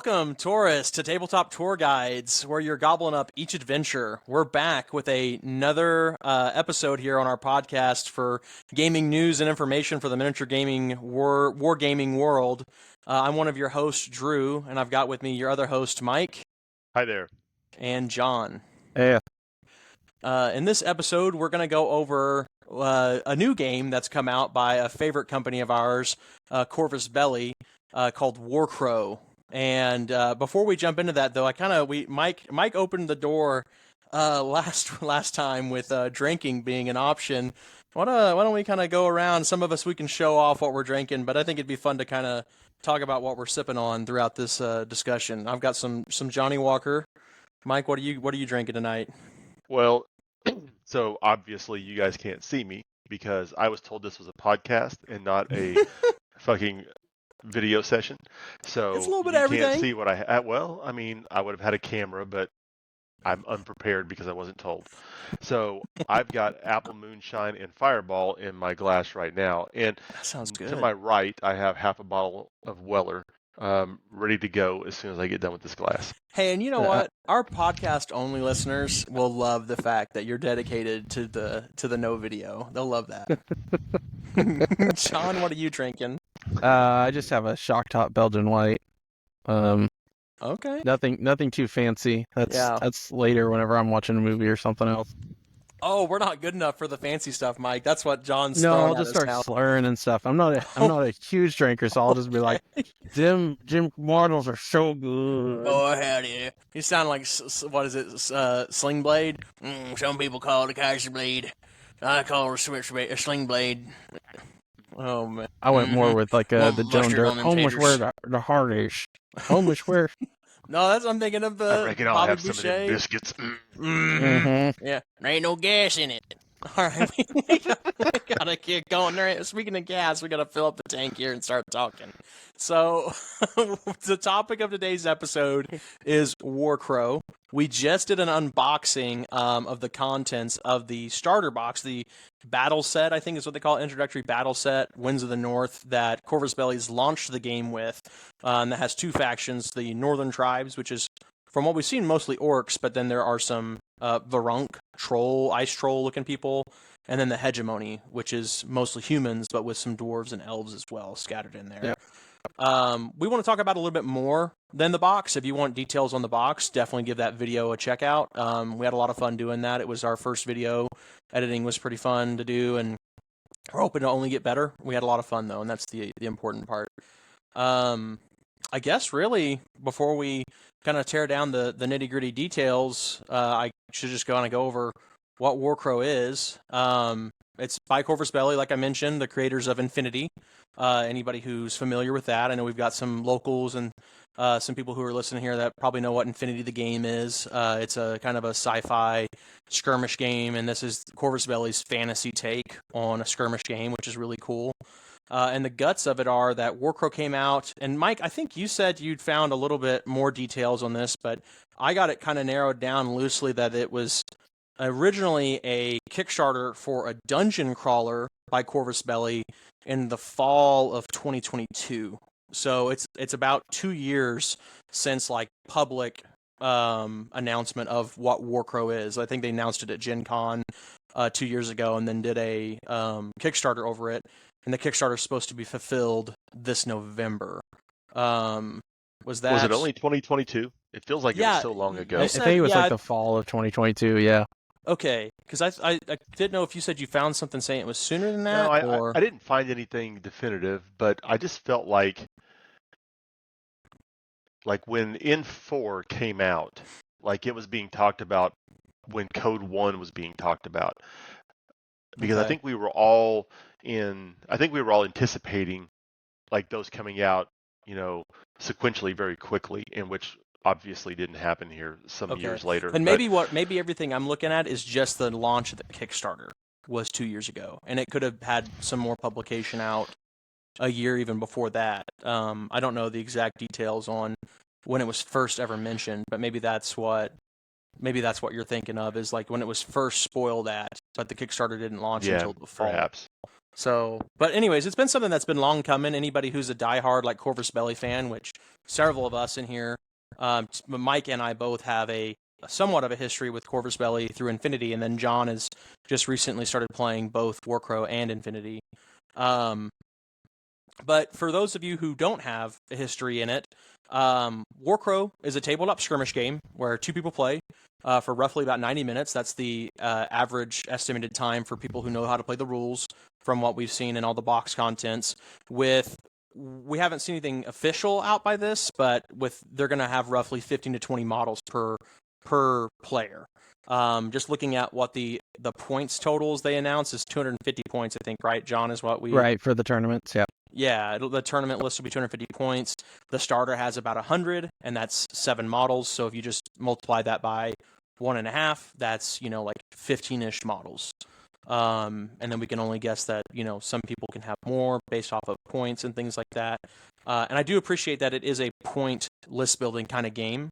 Welcome, tourists, to Tabletop Tour Guides, where you're gobbling up each adventure. We're back with another episode here on our podcast for gaming news and information for the miniature gaming wargaming world. I'm one of your hosts, Drew, and I've got with me your other host, Mike. Hi there. And John. Hey. In this episode, we're going to go over a new game that's come out by a favorite company of ours, Corvus Belli, called WarCrow. And before we jump into that, though, Mike opened the door last time with drinking being an option. Why don't we kind of go around? Some of us, we can show off what we're drinking, but I think it'd be fun to kind of talk about what we're sipping on throughout this discussion. I've got some Johnny Walker. Mike, what are you drinking tonight? Well, so obviously you guys can't see me because I was told this was a podcast and not a fucking video session. So it's a little bit you of everything. Can't see what I had. Well, I mean, I would have had a camera, but I'm unprepared because I wasn't told. So I've got apple moonshine and Fireball in my glass right now. And that sounds good. To my right, I have half a bottle of Weller ready to go as soon as I get done with this glass. Hey, and you know what? Our podcast-only listeners will love the fact that you're dedicated to the no video. They'll love that. John, what are you drinking? I just have a shock top Belgian white. Okay. Nothing too fancy. That's later whenever I'm watching a movie or something else. Oh, we're not good enough for the fancy stuff, Mike. That's what John's. No, I'll just start slurring and stuff. I'm not a huge drinker, so I'll just be like, Jim models are so good. Oh, howdy. You sound like what is it? Sling Blade? Some people call it a Kaiser Blade. I call it a Sling Blade. Oh man. I went more with like the Joan Dirt. Home was where the heart is. Home is where. No, I'm thinking of the. I reckon I'll have some of them biscuits. Mm-hmm. Yeah, there ain't no gas in it. All right, we gotta get going. There. Speaking of gas, we gotta fill up the tank here and start talking. So, the topic of today's episode is WarCrow. We just did an unboxing of the contents of the starter box, the battle set, I think is what they call it, introductory battle set, Winds of the North, that Corvus Belli's launched the game with. And that has two factions, the Northern Tribes, which is, from what we've seen, mostly orcs, but then there are some Varunk, ice troll-looking people, and then the Hegemony, which is mostly humans, but with some dwarves and elves as well scattered in there. Yep. We want to talk about a little bit more than the box. If you want details on the box, definitely give that video a check out. We had a lot of fun doing that. It was our first video. Editing was pretty fun to do, and we're hoping to only get better. We had a lot of fun, though, and that's the important part. I guess, really, before we kind of tear down the nitty-gritty details, I should just go over what WarCrow is. It's by Corvus Belli, like I mentioned, the creators of Infinity. Anybody who's familiar with that, I know we've got some locals and some people who are listening here that probably know what Infinity the game is. It's a kind of a sci-fi skirmish game, and this is Corvus Belli's fantasy take on a skirmish game, which is really cool. And the guts of it are that WarCrow came out, and Mike, I think you said you'd found a little bit more details on this, but I got it kind of narrowed down loosely that it was originally a Kickstarter for a dungeon crawler by Corvus Belli in the fall of 2022. So it's about 2 years since like public announcement of what WarCrow is. I think they announced it at Gen Con 2 years ago and then did a Kickstarter over it. And the Kickstarter is supposed to be fulfilled this November. Was it only 2022? It feels like it was so long ago. I think it was like the fall of 2022, yeah. Okay, because I didn't know if you said you found something saying it was sooner than that. No, I didn't find anything definitive, but I just felt like when N4 came out, like it was being talked about when Code 1 was being talked about. Because I think we were all anticipating like those coming out, sequentially very quickly, in which obviously didn't happen here some years later. And maybe everything I'm looking at is just the launch of the Kickstarter was 2 years ago, and it could have had some more publication out a year even before that. I don't know the exact details on when it was first ever mentioned, but maybe that's what you're thinking of, is like when it was first spoiled at, but the Kickstarter didn't launch until the fall. Perhaps. So, but anyways, it's been something that's been long coming. Anybody who's a diehard like Corvus Belli fan, which several of us in here, Mike and I both have a somewhat of a history with Corvus Belli through Infinity, and then John has just recently started playing both WarCrow and Infinity. But for those of you who don't have a history in it, WarCrow is a tabletop skirmish game where 2 people play for roughly about 90 minutes. That's the average estimated time for people who know how to play the rules from what we've seen in all the box contents. We haven't seen anything official out by this, but they're going to have roughly 15 to 20 models per player. Just looking at what the points totals they announced is 250 points, I think, right, John, is what we... Right, for the tournaments, yeah. Yeah, the tournament list will be 250 points. The starter has about 100, and that's 7 models. So if you just multiply that by 1.5, that's, like 15-ish models. And then we can only guess that, some people can have more based off of points and things like that. And I do appreciate that it is a point list building kind of game.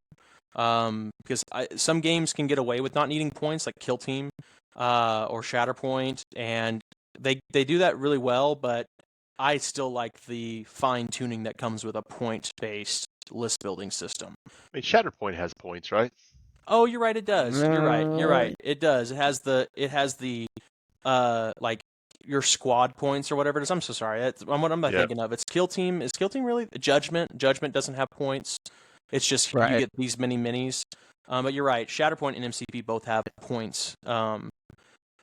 Because some games can get away with not needing points, like Kill Team or Shatterpoint, and they do that really well, but I still like the fine-tuning that comes with a point-based list-building system. I mean, Shatterpoint has points, right? Oh, you're right, it does. You're right. It does. It has the like your squad points or whatever it is. I'm so sorry. That's what I'm not thinking of. It's Kill Team. Is Kill Team really Judgment? Judgment doesn't have points. It's just you get these mini minis. But you're right. Shatterpoint and MCP both have points.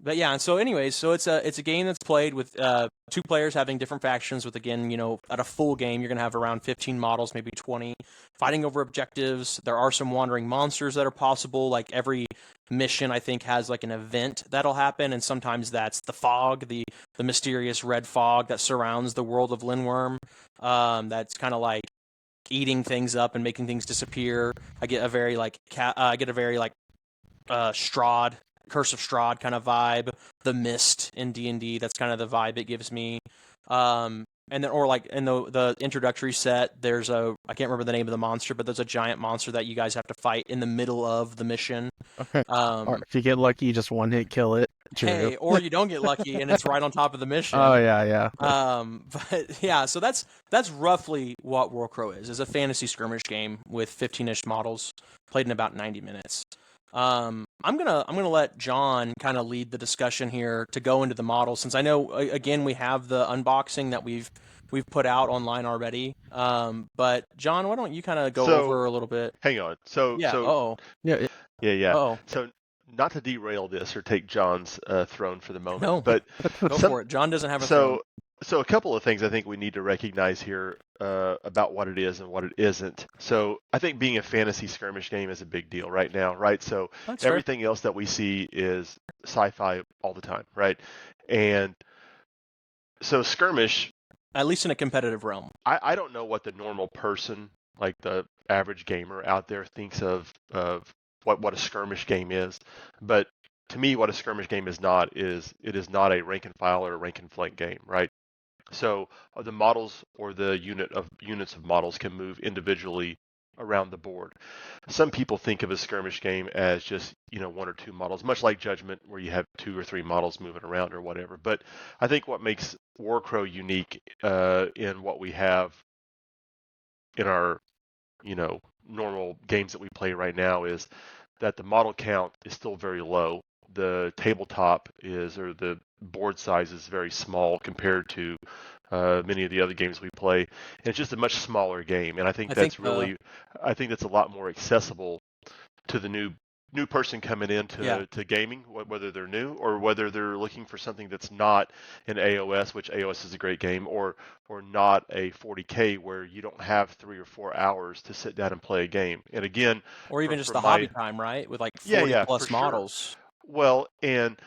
But yeah, and so anyways, so it's a game that's played with 2 players having different factions. With, again, at a full game, you're gonna have around 15 models, maybe 20, fighting over objectives. There are some wandering monsters that are possible. Like every mission, I think, has like an event that'll happen, and sometimes that's the fog, the mysterious red fog that surrounds the world of Linworm. That's kind of like eating things up and making things disappear. I get a very Strahd, Curse of Strahd kind of vibe. The Mist in D&D, that's kind of the vibe it gives me. And then, or like in the introductory set, there's I can't remember the name of the monster, but there's a giant monster that you guys have to fight in the middle of the mission. Okay. Or if you get lucky, you just one hit kill it. True. Hey, or you don't get lucky and it's right on top of the mission. Oh yeah. But yeah, so that's roughly what WarCrow is a fantasy skirmish game with 15-ish models played in about 90 minutes. I'm gonna let John kind of lead the discussion here to go into the models, since I know again we have the unboxing that we've put out online already. But John, why don't you kind of go over a little bit? Hang on. So Yeah. So not to derail this or take John's throne for the moment, no, but go for it. John doesn't have a throne. So a couple of things I think we need to recognize here about what it is and what it isn't. So I think being a fantasy skirmish game is a big deal right now, right? So That's everything else that we see is sci-fi all the time, right? And so skirmish, at least in a competitive realm, I don't know what the normal person, like the average gamer out there, thinks of what a skirmish game is, but to me, what a skirmish game is not is not a rank and file or a rank and flank game, right? So the models or the units of models can move individually around the board. Some people think of a skirmish game as just 1 or 2 models, much like Judgment, where you have 2 or 3 models moving around or whatever. But I think what makes WarCrow unique in what we have in our normal games that we play right now is that the model count is still very low. The tabletop or the board size is very small compared to many of the other games we play. And it's just a much smaller game, and I think that's a lot more accessible to the new person coming into to gaming, whether they're new or whether they're looking for something that's not an AOS, which AOS is a great game, or not a 40K where you don't have 3 or 4 hours to sit down and play a game. And again, or even just the hobby time, right? With like 40 plus models. Sure. Well, and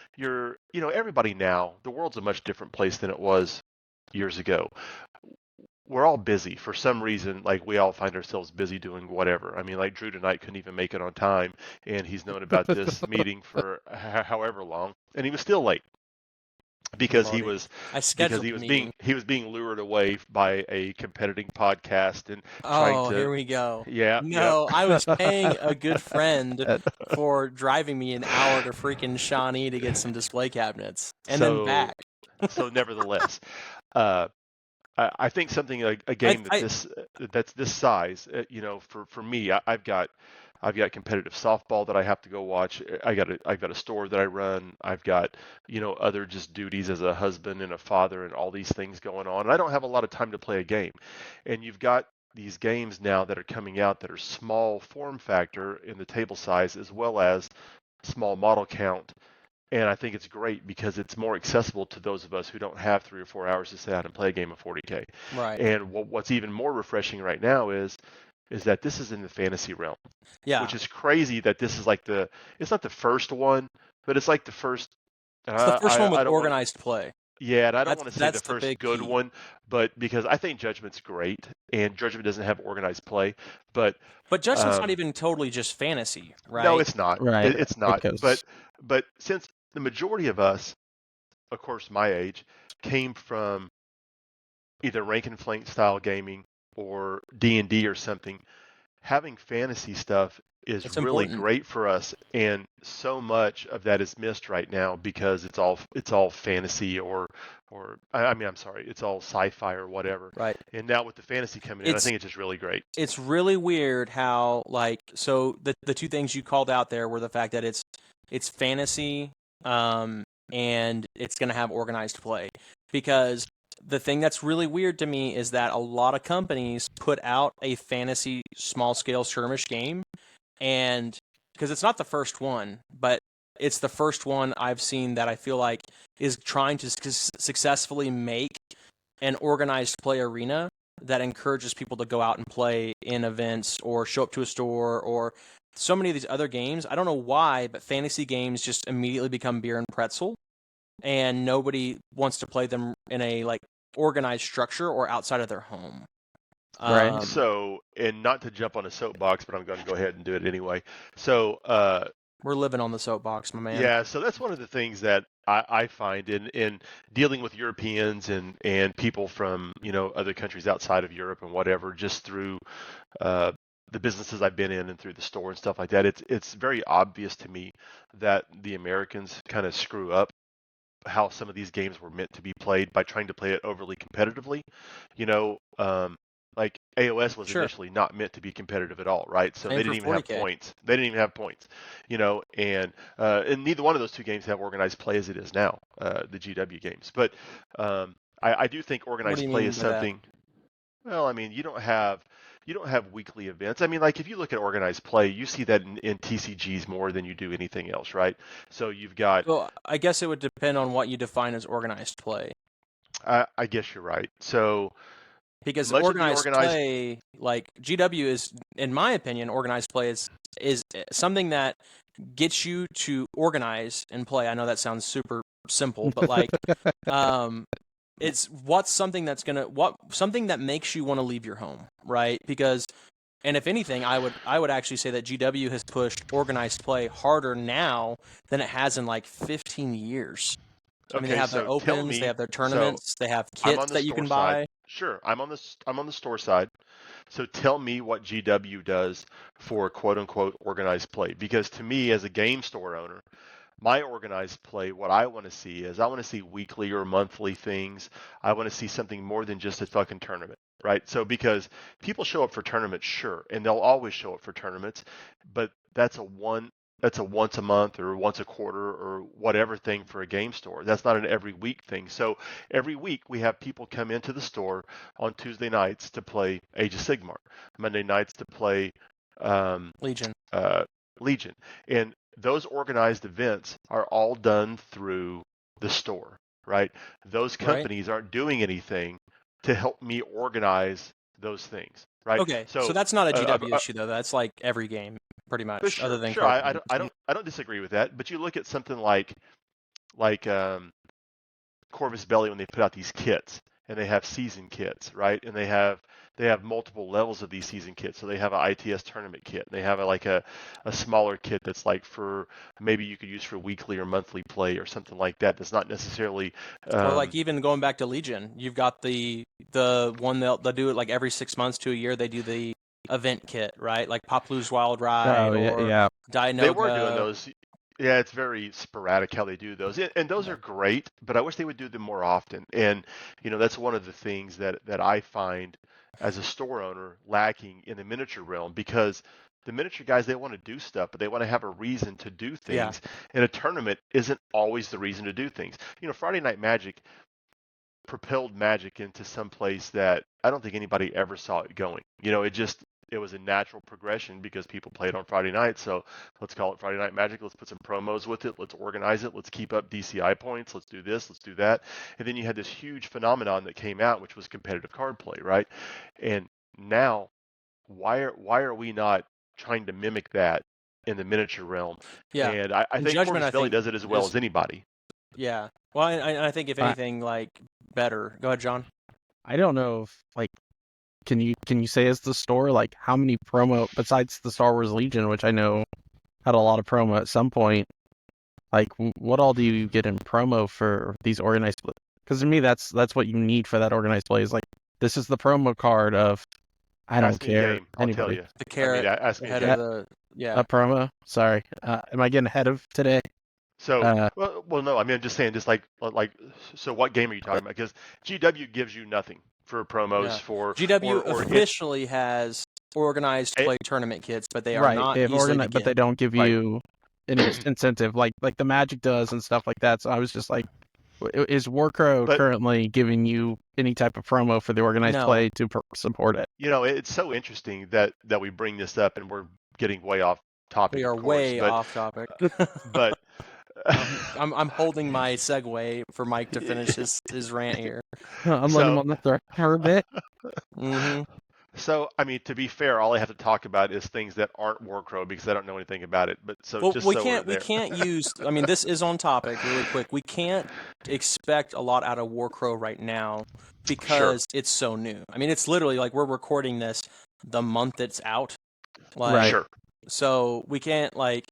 everybody now, the world's a much different place than it was years ago. We're all busy for some reason. Like, we all find ourselves busy doing whatever. I mean, like Drew tonight couldn't even make it on time, and he's known about this meeting for however long, and he was still late because he was being lured away by a competing podcast and trying to. Here we go. Yeah. No, I was paying a good friend for driving me an hour to freaking Shawnee to get some display cabinets and then back. So nevertheless, uh, I think something a game I that's this size, for me, I've got competitive softball that I have to go watch. I've got a store that I run. I've got other just duties as a husband and a father and all these things going on. And I don't have a lot of time to play a game. And you've got these games now that are coming out that are small form factor in the table size as well as small model count, and I think it's great because it's more accessible to those of us who don't have 3 or 4 hours to sit down and play a game of 40K. right. And what's even more refreshing right now is that this is in the fantasy realm, Yeah. which is crazy that this is like it's not the first one, but it's like the first. It's the first one with I don't want, organized play. yeah, and I don't That's want to say the that's the first big good key. one, but because I think Judgment's great, and Judgment doesn't have organized play, but But Judgment's not um, even totally just fantasy, no, right? it's not. Right. It's It not. goes. But since the majority of us, of course, my age, came from either rank and flank style gaming or D&D or something, having fantasy stuff is It's really important. great for us, and so much of that is missed right now because it's all fantasy or I mean, I'm sorry, it's all sci-fi or whatever. Right. And now with the fantasy coming in, I It's think it's just really great. it's really weird how so the two things you called out there were the fact that it's fantasy and it's going to have organized play, because the thing that's really weird to me is that a lot of companies put out a fantasy small scale skirmish game, and because it's not the first one, but it's the first one I've seen that I feel like is trying to successfully make an organized play arena that encourages people to go out and play in events or show up to a store or so many of these other games. I don't know why, but fantasy games just immediately become beer and pretzel, and nobody wants to play them in a organized structure or outside of their home. Right. So, and not to jump on a soapbox, but I'm going to go ahead and do it anyway. So, We're living on the soapbox, my man. yeah, so that's one of the things that I find in dealing with Europeans and people from, other countries outside of Europe and whatever, just through uh, the businesses I've been in and through the store and stuff like that. It's very obvious to me that the Americans kind of screw up how some of these games were meant to be played by trying to play it overly competitively. You know, like AOS was Sure. initially not meant to be competitive at all, right? So they Same for didn't even have 40K. points. They didn't even have points, and neither one of those two games have organized play as it is now, the GW games. But I do think What do organized you play mean is by that? something. Well, I mean, you don't have weekly events. I mean, like if you look at organized play, you see that in TCGs more than you do anything else, right? So you've got, Well, I guess it would depend on what you define as organized play. I guess you're right. So Because much of the organized organized, play, like GW is, in my opinion, organized play is something that gets you to organize and play. I know that sounds super simple, but um, it's something that makes you want to leave your home, right? Because, and if anything, I would actually say that GW has pushed organized play harder now than it has in like 15 years. I mean, they okay, have their so tell opens, they me, have their so tournaments, they have I'm kits on the that you store can side. buy. Sure, I'm on the store side. So tell me what GW does for quote unquote organized play, because to me as a game store owner, my organized play, what I want to see is I want to see weekly or monthly things. I want to see something more than just a fucking tournament, right? So because people show up for tournaments, sure, and they'll always show up for tournaments, but that's a once a month or once a quarter or whatever thing for a game store. That's not an every week thing. So every week we have people come into the store on Tuesday nights to play Age of Sigmar, Monday nights to play um, Legion. uh, Legion. And those organized events are all done through the store, right? Those Right? companies aren't doing anything to help me organize those things, right? Okay, so So, that's not a uh, GW uh, issue though. That's like every game, pretty but much, other sure, than sure, card I games. don't, I don't, I don't disagree with that. But you look at something like Corvus Belli when they put out these kits and they have season kits, right? And they have multiple levels of these season kits. So they have an ITS tournament kit. They have a smaller kit that's like for maybe you could use for weekly or monthly play or something like that. That's not necessarily Or like even going back to Legion, you've got the one they'll do it like every 6 months to a year. They do the event kit, right? Like Poplu's Wild Ride Oh yeah, or yeah. they were doing Dianoga. those. Yeah, it's very sporadic how they do those, and those Yeah. are great. But I wish they would do them more often. And that's one of the things that I find as a store owner lacking in the miniature realm, because the miniature guys, they want to do stuff, but they want to have a reason to do Yeah. things. And a tournament isn't always the reason to do things. Friday Night Magic propelled Magic into some place that I don't think anybody ever saw it going. It was a natural progression because people played on Friday night. So let's call it Friday Night Magic. Let's put some promos with it. Let's organize it. Let's keep up DCI points. Let's do this. Let's do that. And then you had this huge phenomenon that came out, which was competitive card play, right? And now, why are we not trying to mimic that in the miniature realm? Yeah. And I And think Judgment, Corvus I Belli think, does it as well is as anybody. yeah. Well, I think if I, anything, like better. Go ahead, John. I don't know if like can you say as the store like how many promo besides the Star Wars Legion, which I know had a lot of promo at some point. Like what all do you get in promo for these organized? Because to me, that's what you need for that organized play. Is like this is the promo card of I don't Ask me a care game, I'll tell anybody. you. The carrot Ask me a ahead game. of the A promo. Sorry, am I getting ahead of today? So, Uh, well, no. I mean, I'm just saying, just like. So, what game are you talking about? Because GW gives you nothing for promos yeah. for GW or officially has organized it, play tournament kits, but they are right. not They have easily to organized, but they get. don't give right. you any incentive like the Magic does and stuff like that. So I was just like, is WarCrow But currently giving you any type of promo for the organized No. play to support it? it's so interesting that we bring this up, and we're getting way off topic, We are of course. way But off topic. but I'm holding my segue for Mike to finish his rant here. I'm letting him so on the thread a bit. Mm-hmm. so I mean, to be fair, all I have to talk about is things that aren't WarCrow because I don't know anything about it. But so Well, just we so we're can't there. use. I mean, this is on topic, really quick. We can't expect a lot out of WarCrow right now Sure. because it's so new. I mean, it's literally like we're recording this the month it's out. Like, Right. Sure. So we can't like,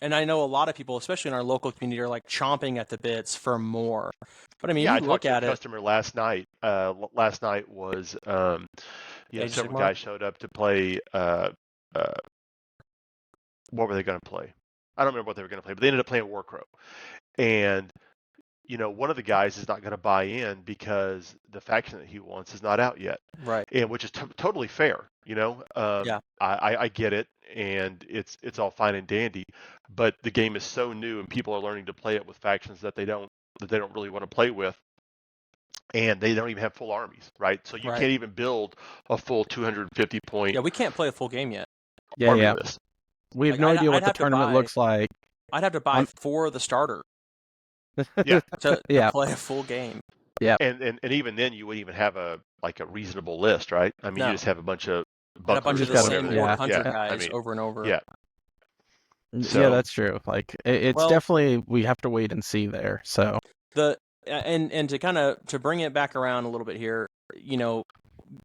and I know a lot of people, especially in our local community, are like chomping at the bits for more. But I mean, Yeah, you I look talked to a at it. customer last night. Last night was, Age of several Sigmar? guys showed up to play. What were they going to play? I don't remember what they were going to play, but they ended up playing WarCrow. And one of the guys is not going to buy in because the faction that he wants is not out yet, Right. and which is totally fair. Yeah. I get it, and it's all fine and dandy, but the game is so new, and people are learning to play it with factions that they don't really want to play with, and they don't even have full armies, right? So you Right. can't even build a full 250 point Yeah, we can't play a full game yet. army Yeah. list. We have Like, no I'd idea what the have to tournament buy- looks like. I'd have to buy 4 of the starter Yeah. to Yeah. play a full game. And even then, you wouldn't even have a reasonable list, right? I mean, No. you just have a bunch of And a bunch bucklers of the Just or gotta- same whatever. Orc Hunter yeah. guys I mean, over and over. yeah. Yeah, So- that's true. Like it's Well- definitely we have to wait and see there. So And to kind of to bring it back around a little bit here,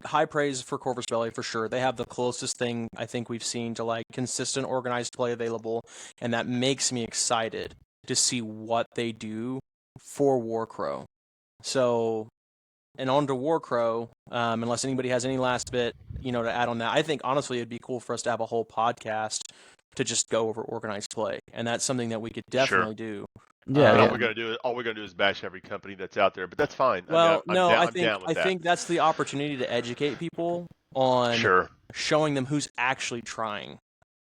high praise for Corvus Belli for sure. They have the closest thing I think we've seen to like consistent organized play available, and that makes me excited to see what they do for WarCrow. So, and on to WarCrow, unless anybody has any last bit, to add on that, I think honestly it'd be cool for us to have a whole podcast to just go over organized play, and that's something that we could definitely do. yeah, And Yeah. all we're gonna do is bash every company that's out there, but that's fine. Well, I mean, no, I'm down with I that. think that's the opportunity to educate people on Sure. showing them who's actually trying.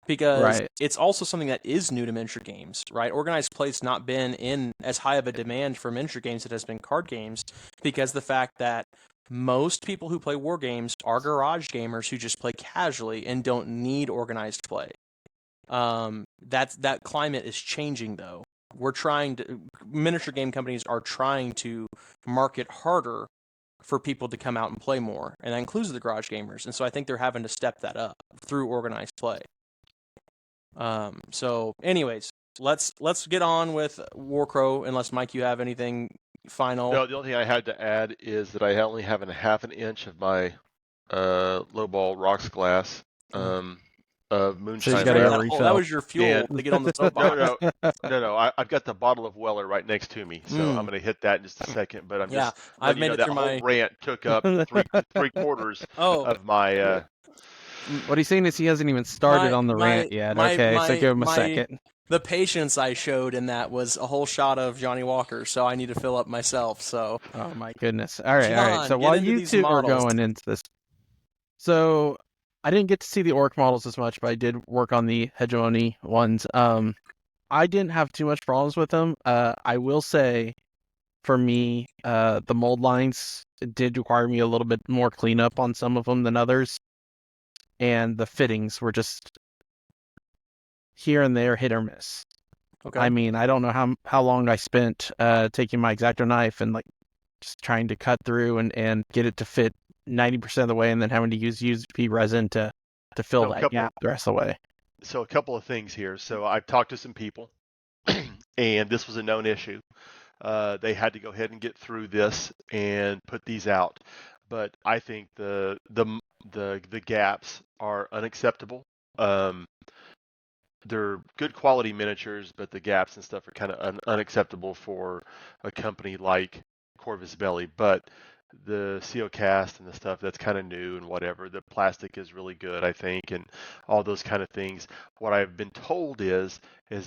Because Right. it's also something that is new to miniature games, right? Organized play's not been in as high of a demand for miniature games as it has been card games, because the fact that most people who play war games are garage gamers who just play casually and don't need organized play. That climate is changing, though. Miniature game companies are trying to market harder for people to come out and play more, and that includes the garage gamers. And so I think they're having to step that up through organized play. So anyways, let's get on with WarCrow, unless Mike, you have anything final. No, the only thing I had to add is that I only have a half an inch of my lowball rocks glass of moonshine. So you gotta left. go that refill. was your fuel to get on the soapbox. No. I've got the bottle of Weller right next to me, so I'm going to hit that in just a second. But I'm just I've letting made you know it that through whole my. rant took up three quarters Oh, of my. What he's saying is he hasn't even started on the rant yet. Okay, so give him a second. the patience I showed in that was a whole shot of Johnny Walker, so I need to fill up myself. So, Oh my goodness. All right, all right. John, So get while into you these two are models. going into this, so I didn't get to see the orc models as much, but I did work on the hegemony ones. I didn't have too much problems with them. I will say, for me, the mold lines did require me a little bit more cleanup on some of them than others, and the fittings were just here and there, hit or miss. Okay. I mean, I don't know how long I spent taking my X-Acto knife and like just trying to cut through and get it to fit 90% of the way, and then having to use USP resin to fill So a that couple gap the rest of the way. so a couple of things here. So I've talked to some people, and this was a known issue. They had to go ahead and get through this and put these out, but I think the gaps are unacceptable. Um, they're good quality miniatures, but the gaps and stuff are kind of unacceptable for a company like Corvus Belli. But the CO cast and the stuff that's kind of new and whatever, the plastic is really good, I think, and all those kind of things. What I've been told is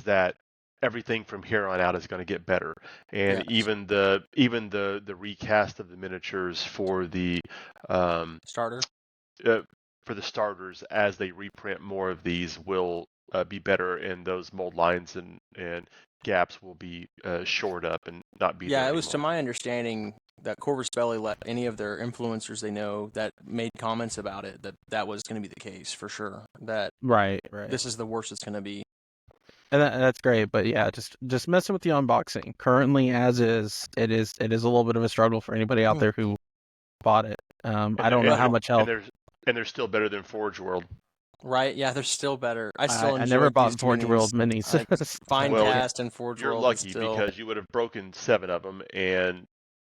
that everything from here on out is going to get better, and Yes. even the recast of the miniatures um, Starter. for the starters as they reprint more of these will be better, and those mold lines and gaps will be shored up and not be there Yeah, it was to anymore. my understanding that Corvus Belli let any of their influencers they know that made comments about it that was going to be the case for sure. That Right. this is the worst it's going to be. And that's great, but yeah, just messing with the unboxing. Currently, as is, it is a little bit of a struggle for anybody out there who bought it. And I they're don't know and how they're much and help. they're still better than Forge World. Right? Yeah, they're still better. I still I never enjoyed these bought Forge World minis. minis. Fine Well, Cast and Forge you're World is lucky still because you would have broken 7 of them, and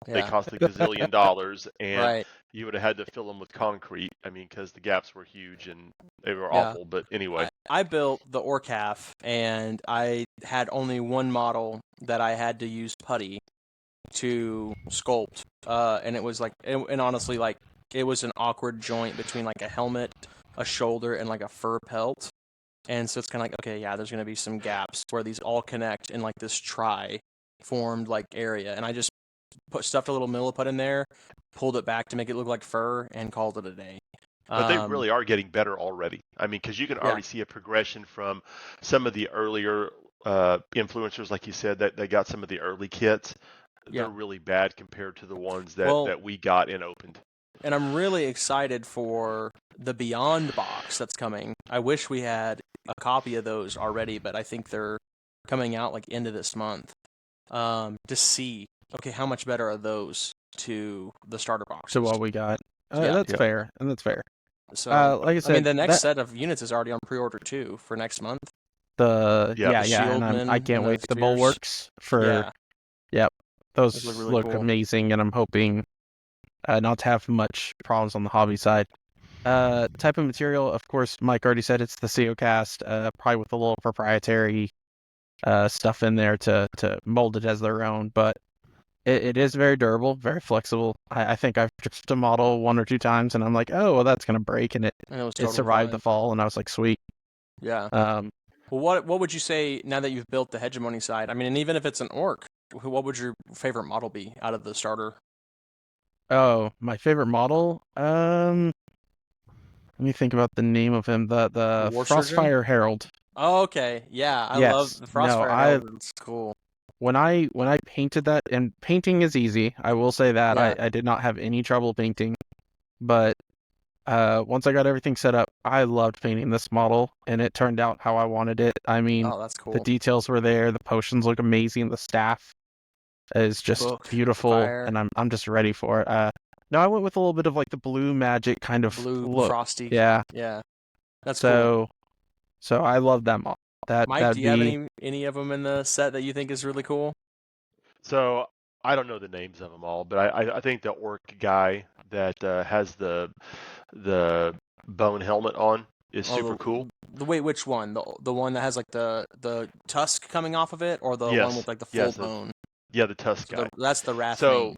they yeah. cost a gazillion dollars, and Right. you would have had to fill them with concrete. I mean, because the gaps were huge and they were Yeah. awful. But anyway, I built the Orc half, and I had only one model that I had to use putty to sculpt, and it was like, and honestly, like it was an awkward joint between like a helmet, a shoulder, and like a fur pelt, and so it's kind of like, okay, yeah, there's gonna be some gaps where these all connect in like this tri-formed like area, and I just stuffed a little milliput in there, pulled it back to make it look like fur, and called it a day. but they really are getting better already. I mean, because you can Yeah, already see a progression from some of the earlier influencers, like you said, that they got some of the early kits. yeah. They're really bad compared to the ones Well, that we got and opened. and I'm really excited for the Beyond box that's coming. I wish we had a copy of those already, but I think they're coming out like end of this month. To see, okay, how much better are those to the starter boxes? To what we got. Yeah. That's Yep. fair, and that's fair. So, Like I I mean, said, the next that set of units is already on pre-order too for next month. Yeah. yeah, The and I Shieldmen can't and wait the for the Spears. bulwarks for. Yeah, Yep, those those look really look cool. amazing, and I'm hoping not to have much problems on the hobby side. Type of material, of course, Mike already said it's the CO cast, probably with a little proprietary stuff in there to mold it as their own, but it is very durable, very flexible. I think I've dripped a model 1 or 2 times, and I'm like, oh, well, that's gonna break, and And it was it totally survived the fine. fall, and I was like, sweet. Yeah. Um, Well, what would you say now that you've built the hegemony side? I mean, and even if it's an orc, what would your favorite model be out of the starter? oh, my favorite model. Let me think about the name of him. The War Surgeon? Frostfire Herald. Oh, okay. Yeah, I love Yes. the No, Frostfire Herald. It's cool. when I painted that, and painting is easy. I will say that Yeah. I did not have any trouble painting, but once I got everything set up, I loved painting this model, and it turned out how I wanted it. I mean, Oh, that's the cool. details were there, the potions look amazing, the staff is just Book, beautiful, fire, and I'm just ready for it. No, I went with a little bit of like the blue magic kind of blue, look. frosty. Yeah. Yeah, that's cool. So I love that model. Mike, do That'd you have be any of them in the set that you think is really cool? So I don't know the names of them all, but I think the orc guy that has the bone helmet on is super Oh, cool. the wait, which one? The one that has like the tusk coming off of it, or the one Yes, with like the full yes, bone? yeah, the Tusk So guy. that's the Wrath So main.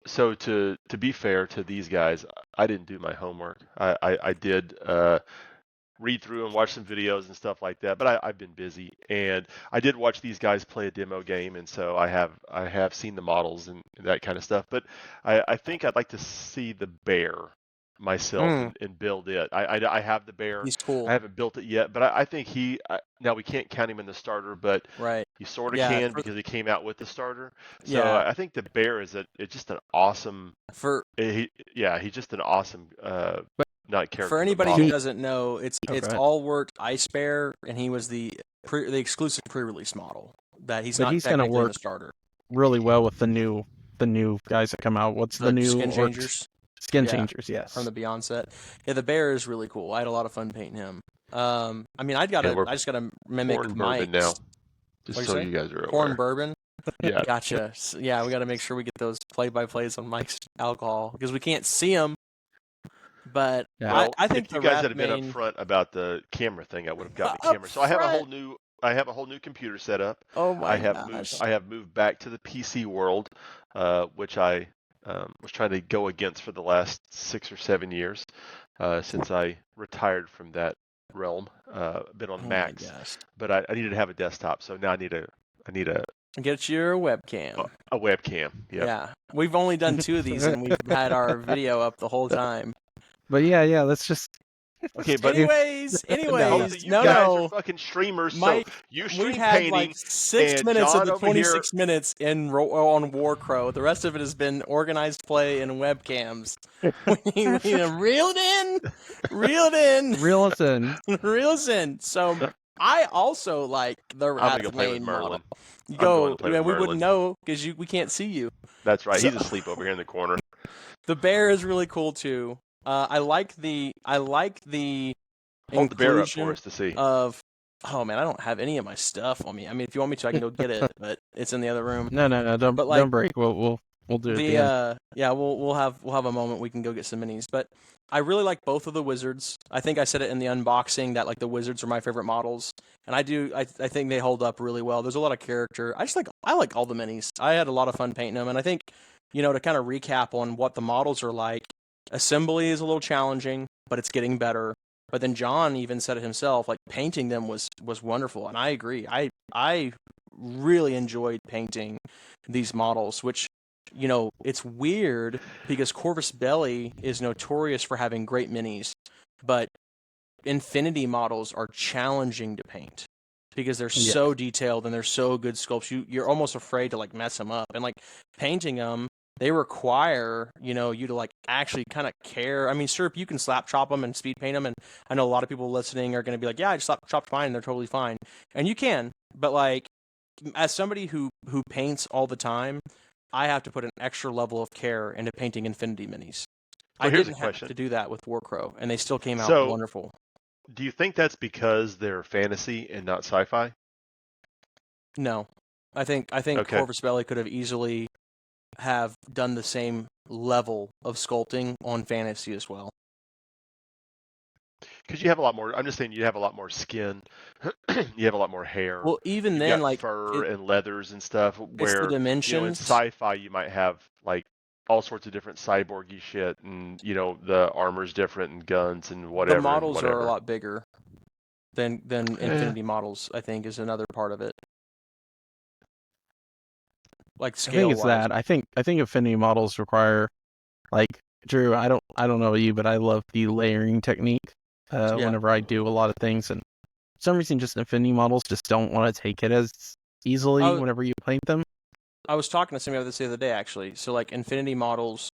so to be fair to these guys, I didn't do my homework. I did read through and watch some videos and stuff like that. But I've been busy, and I did watch these guys play a demo game, and so I have seen the models and that kind of stuff. But I think I'd like to see the bear myself and build it. I have the bear. He's cool. I haven't built it yet, but I think now we can't count him in the starter, but Right. you sort of Yeah, can for, because he came out with the starter. So yeah. I think the bear is it's just an awesome. For He's just an awesome not character. for but anybody model. who doesn't know, it's Oh, go ahead. all worked Ice Bear, and he was the exclusive pre-release model. That he's But not he's gonna technically in work the starter. really well with the new guys that come out. What's the new Skin orcs? changers Skin Yeah. changers, yes. from the Beyond set. Yeah, the bear is really cool. I had a lot of fun painting him. I mean, I we're just gotta mimic Corn Mike's. bourbon now, just What'd so you say? you guys are Corn aware. bourbon. Yeah. Gotcha. Yeah, we got to make sure we get those play-by-plays on Mike's alcohol because we can't see them. But Yeah. Well, I think if you the guys had been Rathmane upfront about the camera thing, I would have gotten a Up camera. So I have a whole front. new computer set up. Oh my I have gosh. moved back to the PC world, which I was trying to go against for the last 6 or 7 years since I retired from that realm. Been on Oh my Macs, gosh. but I needed to have a desktop. So now I need a Get your webcam. a webcam. Yep. Yeah. We've only done 2 of these and we've had our video up the whole time. But yeah, let's just Okay, but Anyways, hopefully you no, guys no. are fucking streamers. Mike, so you We stream had painting. like 6 and minutes John of the over here- 26 minutes on WarCrow. The rest of it has been organized play and webcams. we reeled in, reel us in. reel us in. So I also like the I'm gonna go play with Rathmane Merlin. model. You I'm going go, to play man, with we Merlin. wouldn't know because we can't see you. That's right. So- He's asleep over here in the corner. The bear is really cool too. I like the Hold the bear up inclusion for us to see. of. Oh man, I don't have any of my stuff on me. I mean, if you want me to, I can go get it, but it's in the other room. No, don't But, like, don't break. We'll do it. At the end. Yeah, we'll have a moment we can go get some minis. But I really like both of the wizards. I think I said it in the unboxing that like the wizards are my favorite models, and I think they hold up really well. There's a lot of character. I like all the minis. I had a lot of fun painting them, and I think to kind of recap on what the models are like. Assembly is a little challenging, but it's getting better. But then John even said it himself, like painting them was wonderful, and I agree. I really enjoyed painting these models, which it's weird because Corvus Belli is notorious for having great minis, but Infinity models are challenging to paint because they're so detailed and they're so good sculpts. You're almost afraid to like mess them up, and like painting them, they require you to like actually kind of care. I mean, sure, if you can slap chop them and speed paint them, and I know a lot of people listening are going to be like, yeah, I just slap chopped mine, and they're totally fine, and you can, but like as somebody who paints all the time, I have to put an extra level of care into painting Infinity minis. I here's a didn't have question. to do that with WarCrow, and they still came out So- wonderful. Do you think that's because they're fantasy and not sci-fi? No, I think Okay. Corvus Belli could have easily have done the same level of sculpting on fantasy as well. Because you have a lot more. I'm just saying you have a lot more skin. You have a lot more hair. Well, even You've then, got like fur and leathers and stuff. it's Where the in dimensions. sci-fi you might have like all sorts of different cyborgy shit, and the armor's different and guns and whatever. The models and are whatever. a lot bigger than Infinity models. I think is another part of it. Like I scale think it's wise. that. I think Infinity models require, like, Drew. I don't know about you, but I love the layering technique. Yeah. Whenever I do a lot of things, and for some reason, just Infinity models just don't want to take it as easily Oh. whenever you paint them. I was talking to somebody about this the other day, actually. So, like, Infinity models,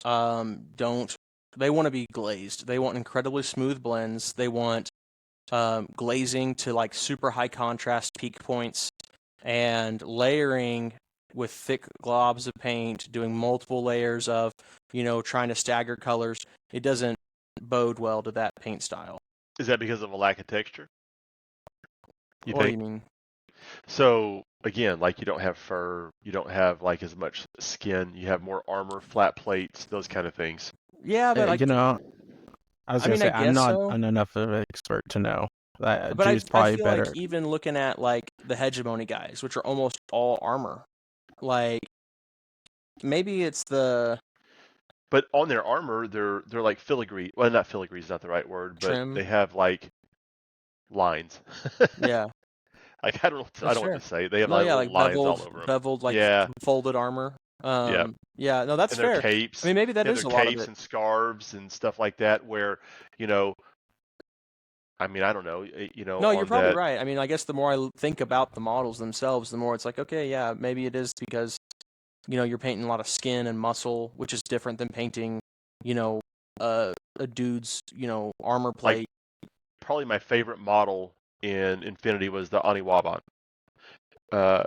they want to be glazed. They want incredibly smooth blends. They want glazing to, like, super high contrast peak points and layering with thick globs of paint, doing multiple layers of, trying to stagger colors. It doesn't bode well to that paint style. Is that because of a lack of texture? You What do think? you mean? So again, like you don't have fur, you don't have like as much skin, you have more armor, flat plates, those kind of things. Yeah, but like, I was I gonna mean, say I I'm guess not so. enough of an expert to know. But Drew's I probably feel better. like even looking at like the hegemony guys, which are almost all armor, like maybe it's the But on their armor, they're like filigree. Well, not filigree is not the right word, but Trim. they have like lines. Yeah, Like I don't that's know what fair. to say. They have No, like yeah, little like lines all over them. beveled, like Yeah, folded armor. yeah. Yeah, no, that's And their fair. I capes, mean, maybe that yeah, is their a lot of capes it. and scarves and stuff like that. Where you know, I mean, I don't know, No, you're on probably that. right. I mean, I guess the more I think about the models themselves, the more it's like, okay, yeah, maybe it is because you're painting a lot of skin and muscle, which is different than painting, you know, a dude's, armor Like plate. probably my favorite model in Infinity was the Aniwaban. Uh,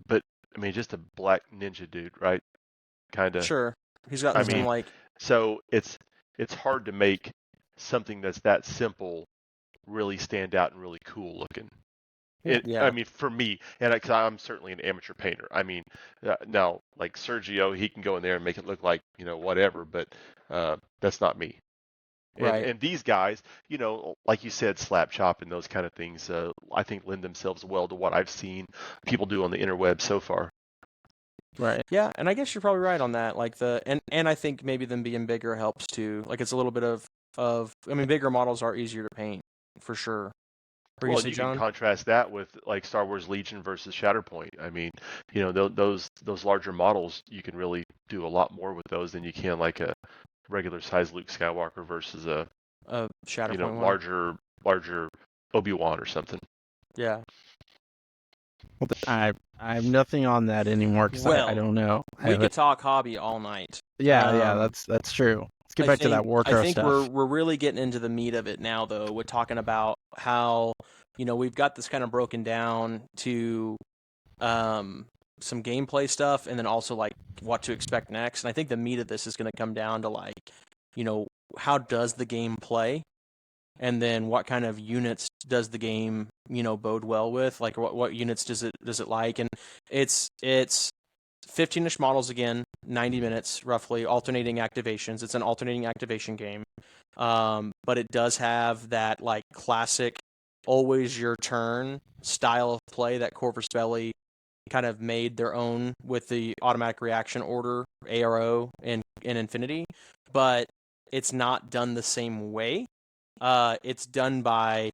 but I mean, just a black ninja dude, right? Kind of. Sure, he's got I some mean, like, so it's hard to make something that's that simple really stand out and really cool looking. I yeah, mean, for me, and because I'm certainly an amateur painter. I mean, now like Sergio, he can go in there and make it look like whatever, but that's not me. And right. and these guys, like you said, slap chop and those kind of things, I think lend themselves well to what I've seen people do on the interweb so far. Right. Yeah, and I guess you're probably right on that. Like and I think maybe them being bigger helps too. Like it's a little bit of I mean, bigger models are easier to paint for sure. What are you Well, gonna and say, you can John? contrast that with like Star Wars Legion versus Shatterpoint. I mean, those larger models, you can really do a lot more with those than you can like a regular size Luke Skywalker versus a Shatterpoint one. larger Obi-Wan or something. Yeah. Well, I have nothing on that anymore because I Well, don't know. I we haven't. could talk hobby all night. Yeah, that's true. Let's get back to that I WarCrow think we're stuff. we're really getting into the meat of it now, though. We're talking about how we've got this kind of broken down to um, some gameplay stuff, and then also like what to expect next. And I think the meat of this is going to come down to like you know how does the game play, and then what kind of units does the game bode well with, like what units does it like, and it's 15-ish models again, 90 minutes roughly, alternating activations. It's an alternating activation game. But it does have that like classic always your turn style of play that Corvus Belli kind of made their own with the automatic reaction order, ARO, in Infinity. But it's not done the same way. It's done by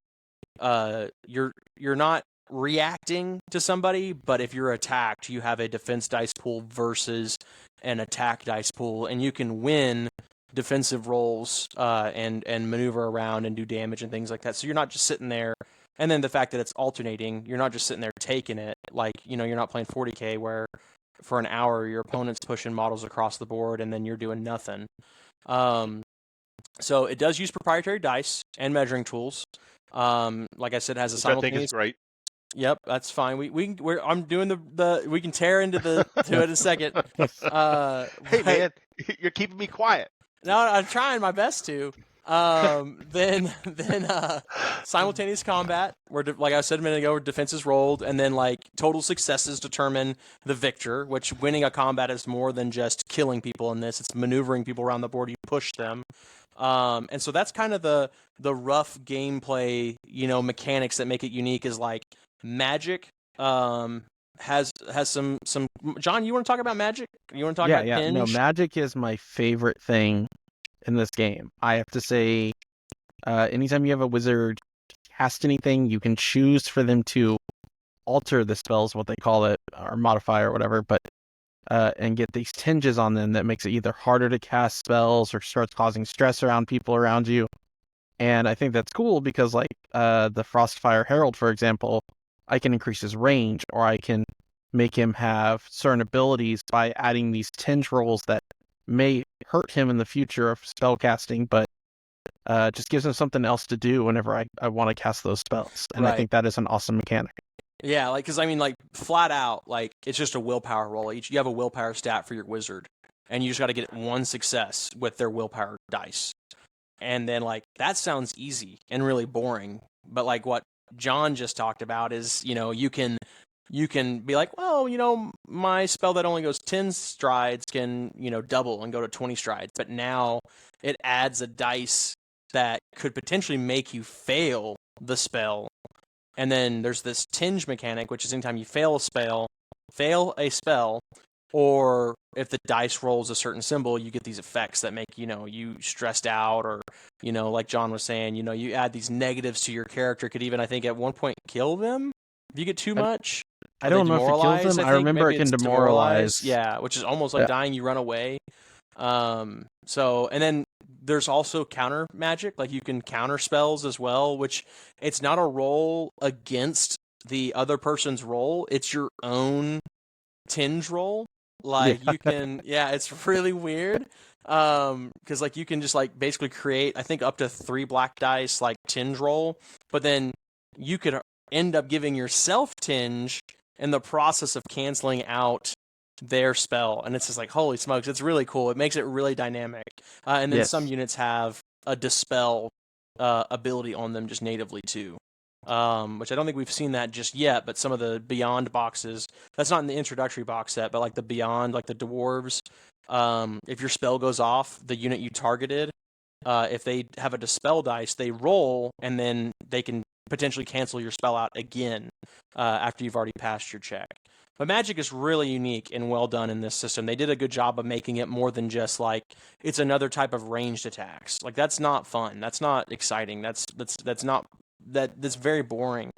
you're not reacting to somebody, but if you're attacked, you have a defense dice pool versus an attack dice pool, and you can win defensive rolls and maneuver around and do damage and things like that. So you're not just sitting there. And then the fact that it's alternating, you're not just sitting there taking it. Like, you're not playing 40K where for an hour your opponent's pushing models across the board and then you're doing nothing. So it does use proprietary dice and measuring tools. Like I said, it has a Which I think is simultaneous. great. Yep, that's fine. I'm doing the we can tear into the to it in a second. Hey But man, you're keeping me quiet. no, I'm trying my best to. Then simultaneous combat, where like I said a minute ago, defense is rolled, and then like total successes determine the victor. Which winning a combat is more than just killing people in this; it's maneuvering people around the board. You push them, and so that's kind of the rough gameplay, mechanics that make it unique. Is like magic. Has some. John, you want to talk about magic? You want to talk about Yeah. No, tinge? magic is my favorite thing in this game. I have to say, anytime you have a wizard cast anything, you can choose for them to alter the spells, what they call it, or modify or whatever, but and get these tinges on them that makes it either harder to cast spells or starts causing stress around people around you. And I think that's cool because, like, the Frostfire Herald, for example, I can increase his range, or I can make him have certain abilities by adding these tinge rolls that may hurt him in the future of spellcasting, but just gives him something else to do whenever I want to cast those spells. And I Right. think that is an awesome mechanic. Yeah, like, because I mean, like, flat out, like, it's just a willpower roll. You have a willpower stat for your wizard, and you just got to get one success with their willpower dice. And then, like, that sounds easy and really boring. But, like, what John just talked about is, you can be like, well, my spell that only goes 10 strides can, double and go to 20 strides. But now it adds a dice that could potentially make you fail the spell. And then there's this tinge mechanic, which is anytime you fail a spell, or if the dice rolls a certain symbol, you get these effects that make, you stressed out, or, like John was saying, you add these negatives to your character, could even, I think, at one point kill them if you get too much. I Or they don't know if it kills demoralize, them. I I think. remember Maybe it can it's demoralize. Yeah, which is almost like Yeah. dying, you run away. And then there's also counter magic, like you can counter spells as well, which it's not a roll against the other person's roll, it's your own tinge roll. Like you can, it's really weird. Because like you can just like basically create, I think, up to 3 black dice like tinge roll, but then you could end up giving yourself tinge in the process of canceling out their spell, and it's just like, holy smokes, it's really cool. It makes it really dynamic. And then some Yes. units have a dispel ability on them just natively too. Which I don't think we've seen that just yet, but some of the Beyond boxes, that's not in the introductory box set, but like the Beyond, like the Dwarves, if your spell goes off, the unit you targeted, if they have a dispel dice, they roll, and then they can potentially cancel your spell out again after you've already passed your check. But magic is really unique and well done in this system. They did a good job of making it more than just like it's another type of ranged attacks. Like that's not fun. That's not exciting. That's very boring.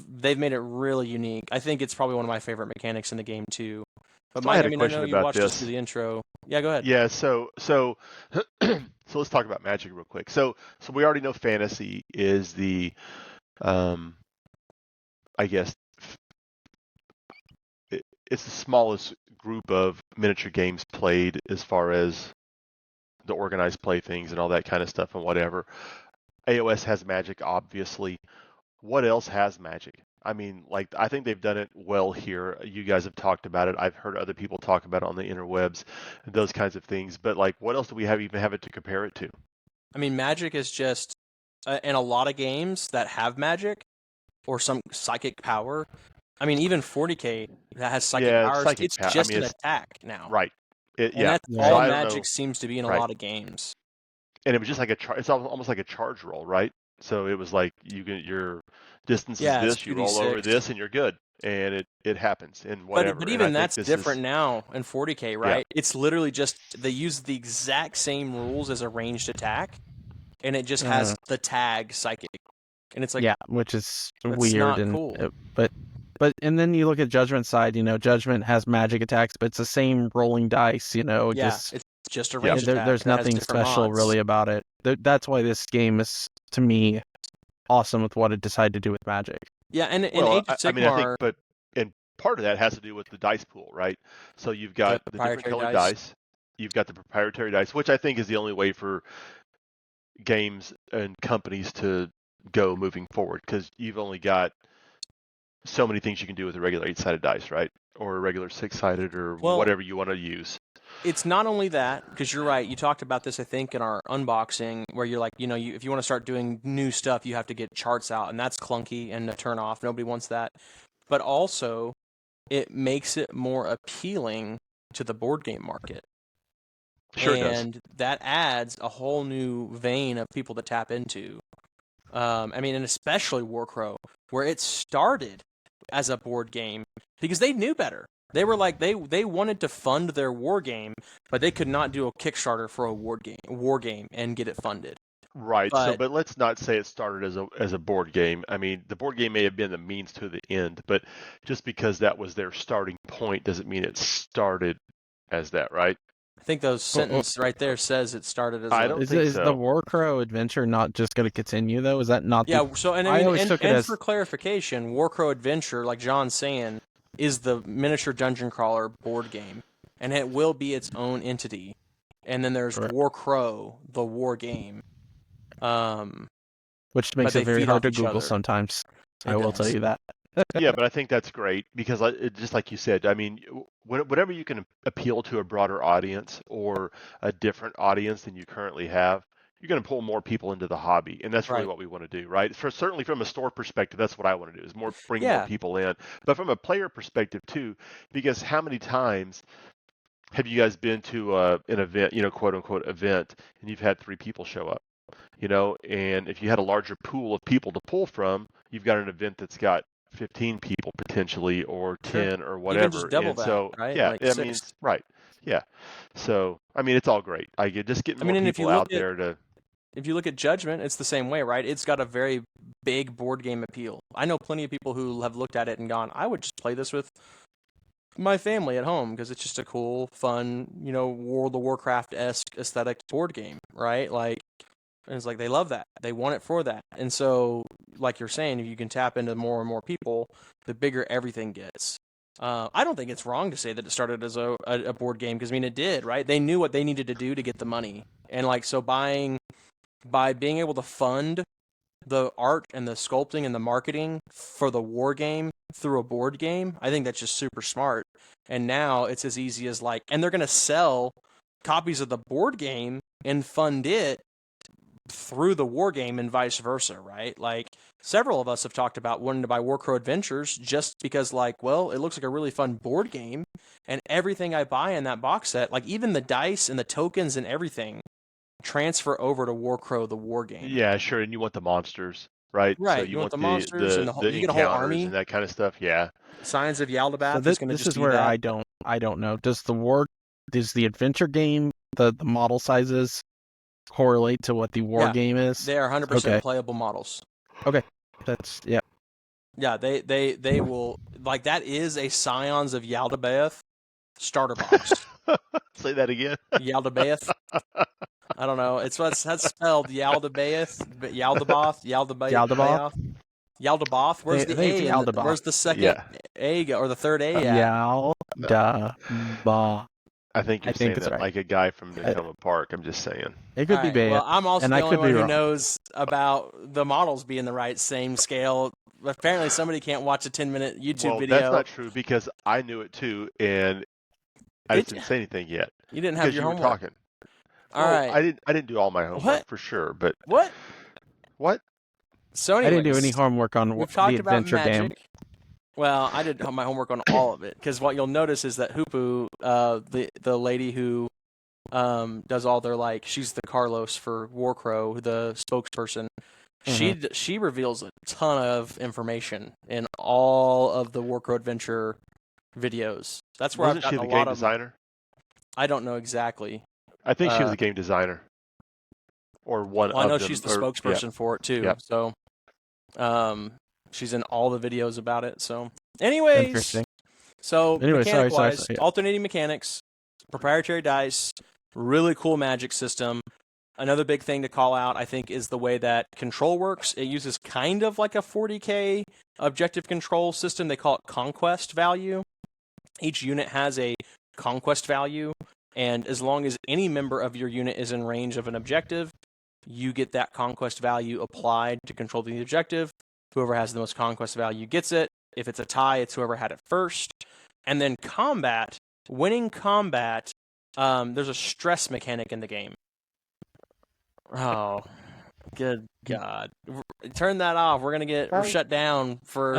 They've made it really unique. I think it's probably one of my favorite mechanics in the game too. But So I Mike, had I a mean, I know question you about watched us this. through the intro. Yeah, go ahead. Yeah, so let's talk about magic real quick. So we already know fantasy is the I guess it's the smallest group of miniature games played as far as the organized play things and all that kind of stuff and whatever. AOS has magic, obviously. What else has magic? I mean, like, I think they've done it well here. You guys have talked about it. I've heard other people talk about it on the interwebs, those kinds of things. But like, what else do we even have it to compare it to? I mean, magic is just in a lot of games that have magic or some psychic power. I mean, even 40K that has psychic powers, psychic it's power. I just mean, an it's attack now. right. And Yeah. that's Right. So all I don't know. magic seems to be in a Right. lot of games. And it was just like it's almost like a charge roll, right? So it was like your distance is Yeah, it's this, you roll over 2d6. this, and you're good, and it happens and whatever. But And I even think that's this different is now in 40K, yeah, right? It's literally just they use the exact same rules as a ranged attack, and it just has the tag psychic, and it's like, Yeah, which is that's weird, not cool. but and then you look at Judgment side. Judgment has magic attacks, but it's the same rolling dice. Yeah, just it's just a Yeah. ranged attack. there's that has nothing different special mods. really about it. That's why this game is, to me, awesome with what it decided to do with magic. Yeah, and in well, Age of I mean, I think, Sigmar, but and part of that has to do with the dice pool, right? So you've got the different proprietary colored dice. dice, you've got the proprietary dice, which I think is the only way for games and companies to go moving forward, because you've only got so many things you can do with a regular 8-sided dice, right? Or a regular 6-sided, or Well, whatever you want to use. it's not only that, because you're right. You talked about this, I think, in our unboxing, where you're like, if you want to start doing new stuff, you have to get charts out, and that's clunky and a turn off. Nobody wants that. But also, it makes it more appealing to the board game market. Sure does. And that adds a whole new vein of people to tap into. I mean, and especially WarCrow, where it started as a board game because they knew better. They were like they wanted to fund their war game, but they could not do a Kickstarter for a war game and get it funded. Right. But, But let's not say it started as a board game. I mean, the board game may have been the means to the end, but just because that was their starting point doesn't mean it started as that, right? I think those sentence right there says it started as I a... don't Is think the so. WarCrow adventure not just going to continue though? Is that not? Yeah. So and I I mean, always and, took it and as for clarification, WarCrow Adventure, like John's saying, is the miniature dungeon crawler board game, and it will be its own entity. And then there's Correct. WarCrow, the war game. which makes they it very feed hard off to each Google other. sometimes. It I will tell does. you that. Yeah, but I think that's great because just like you said, I mean, whatever you can appeal to a broader audience or a different audience than you currently have, you're going to pull more people into the hobby, and that's really Right. what we want to do, right? Certainly from a store perspective, that's what I want to do is bring more Yeah. people in, but from a player perspective too, because how many times have you guys been to an event, quote unquote event, and you've had 3 people show up? And if you had a larger pool of people to pull from, you've got an event that's got 15 people potentially, or Sure. 10 or Even whatever. just double And that, so, right? yeah, Like I mean, 6. right. Yeah. So, I mean, it's all great. I get just getting I more mean, and people out there to. if you look at Judgment, it's the same way, right? It's got a very big board game appeal. I know plenty of people who have looked at it and gone, I would just play this with my family at home because it's just a cool, fun, World of Warcraft-esque aesthetic board game, right? Like, and it's like they love that. They want it for that. And so, like you're saying, if you can tap into more and more people, the bigger everything gets. I don't think it's wrong to say that it started as a board game because, I mean, it did, right? They knew what they needed to do to get the money. And, like, so by being able to fund the art and the sculpting and the marketing for the war game through a board game, I think that's just super smart. And now it's as easy as like, and they're going to sell copies of the board game and fund it through the war game and vice versa, right? Like several of us have talked about wanting to buy WarCrow Adventures just because like, well, it looks like a really fun board game and everything I buy in that box set, like even the dice and the tokens and everything transfer over to WarCrow the war game. Yeah, sure. And you want the monsters, right? So Right, you you want want the the monsters and the you get a whole encounters army. and that kind of stuff. Yeah. Signs of So Yaldabaoth is going to this just is be where that. I don't know. Does the adventure game, the model sizes correlate to what the war Yeah, game is? They are 100% Okay. playable models. Okay. That's yeah. Yeah, they will like that is a Scions of Yaldabaoth starter box. Say that again. Yaldabaoth. I don't know. That's spelled Yaldabaoth, but Yaldabaoth, Yaldabaoth? Yaldabaoth. Where's I the think it's A and Yaldabaoth. where's the second Yeah. A or the third A at? Yaldabaoth. I think you're I think saying that's that right. like a guy from Nakoma Park. I'm just saying. It All could be right. bad. Well, I'm also And the I only could one be who wrong. knows about the models being the right same scale. Apparently, somebody can't watch a 10-minute YouTube Well, video. that's not true because I knew it too, and I Did just you? didn't say anything yet You didn't have because your you were homework. talking. All Well, right. I didn't do all my homework What? for sure, but What? what? So, I didn't do any anyways, homework on we've the talked about adventure magic. game. Well, I did my homework on all of it because what you'll notice is that Hoopu, the lady who does all their like, she's the Carlos for WarCrow, the spokesperson. She reveals a ton of information in all of the WarCrow Adventure videos. That's where Wasn't I've she gotten the a lot game of. designer? I don't know exactly. I think she was the game designer, or one Well, I know of them. she's the Or yeah, spokesperson for it too. yeah. So, she's in all the videos about it. So, anyways, Interesting. so Anyway, sorry, mechanic-wise, yeah. alternating mechanics, proprietary dice, really cool magic system. Another big thing to call out, I think, is the way that control works. It uses kind of like a 40K objective control system. They call it conquest value. Each unit has a conquest value, and as long as any member of your unit is in range of an objective, you get that conquest value applied to control the objective. Whoever has the most conquest value gets it. If it's a tie, it's whoever had it first. And then combat, winning combat, there's a stress mechanic in the game. Oh, good God. Turn that off. We're going to get shut down for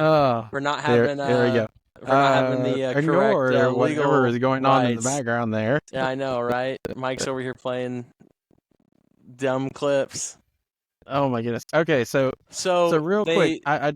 not having there we go. for not having the Ignore correct whatever legal is going on in the rights. background there. Yeah, I know, right? Mike's over here playing dumb clips. Oh my goodness. Okay, so real quick, I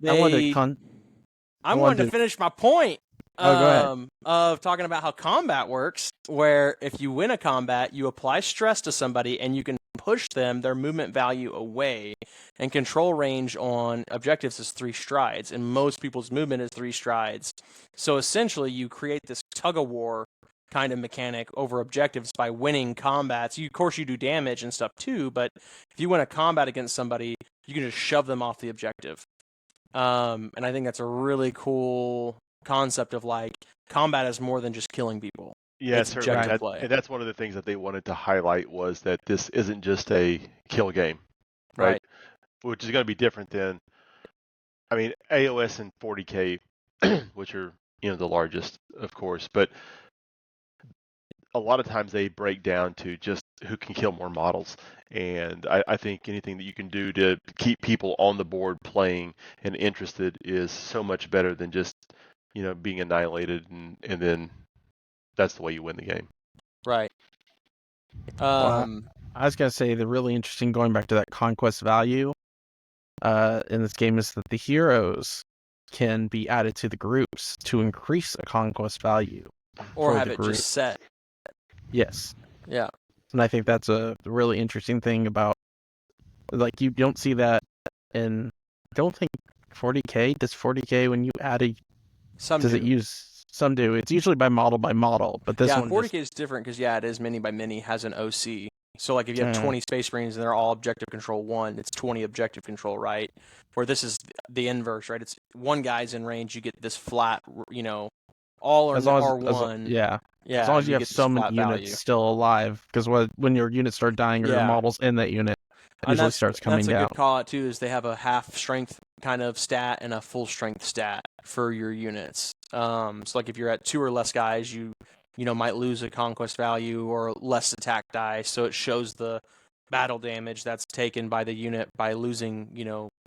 wanted to finish my point. Oh, go ahead. Of talking about how combat works, where if you win a combat, you apply stress to somebody and you can push their movement value away. And control range on objectives is 3 strides, and most people's movement is 3 strides. So essentially, you create this tug of war kind of mechanic over objectives by winning combats. Of course, you do damage and stuff too, but if you win a combat against somebody, you can just shove them off the objective. And I think that's a really cool concept of like combat is more than just killing people. Yeah, It's certainly. objective play. And that's one of the things that they wanted to highlight was that this isn't just a kill game, right? Which is going to be different than, I mean, AOS and 40K, which are, the largest, of course, but a lot of times they break down to just who can kill more models. And I think anything that you can do to keep people on the board playing and interested is so much better than just, being annihilated and then that's the way you win the game. Right. I was going to say the really interesting, going back to that conquest value in this game, is that the heroes can be added to the groups to increase a conquest value. Or for have the it group. just set. Yes. Yeah. And I think that's a really interesting thing about, like, you don't see that in, I don't think 40K, does 40K when you add a, Some does do. it use, some do. It's usually by model, but this yeah, one 40K just, is different because, yeah, it is mini by mini, has an OC. So, like, if you have Mm. 20 Space Marines and they're all Objective Control 1, it's 20 Objective Control, right? Where this is the inverse, right? It's one guy's in range, you get this flat, all or as long as, R1. yeah. Yeah, As long as you have get this so many flat units value. still alive, because when your units start dying or your Yeah. models in that unit, it And usually starts coming that's a down. good call out too. Is they have a half strength kind of stat and a full strength stat for your units. So like if you're at 2 or less guys, you might lose a conquest value or less attack dice. So it shows the battle damage that's taken by the unit by losing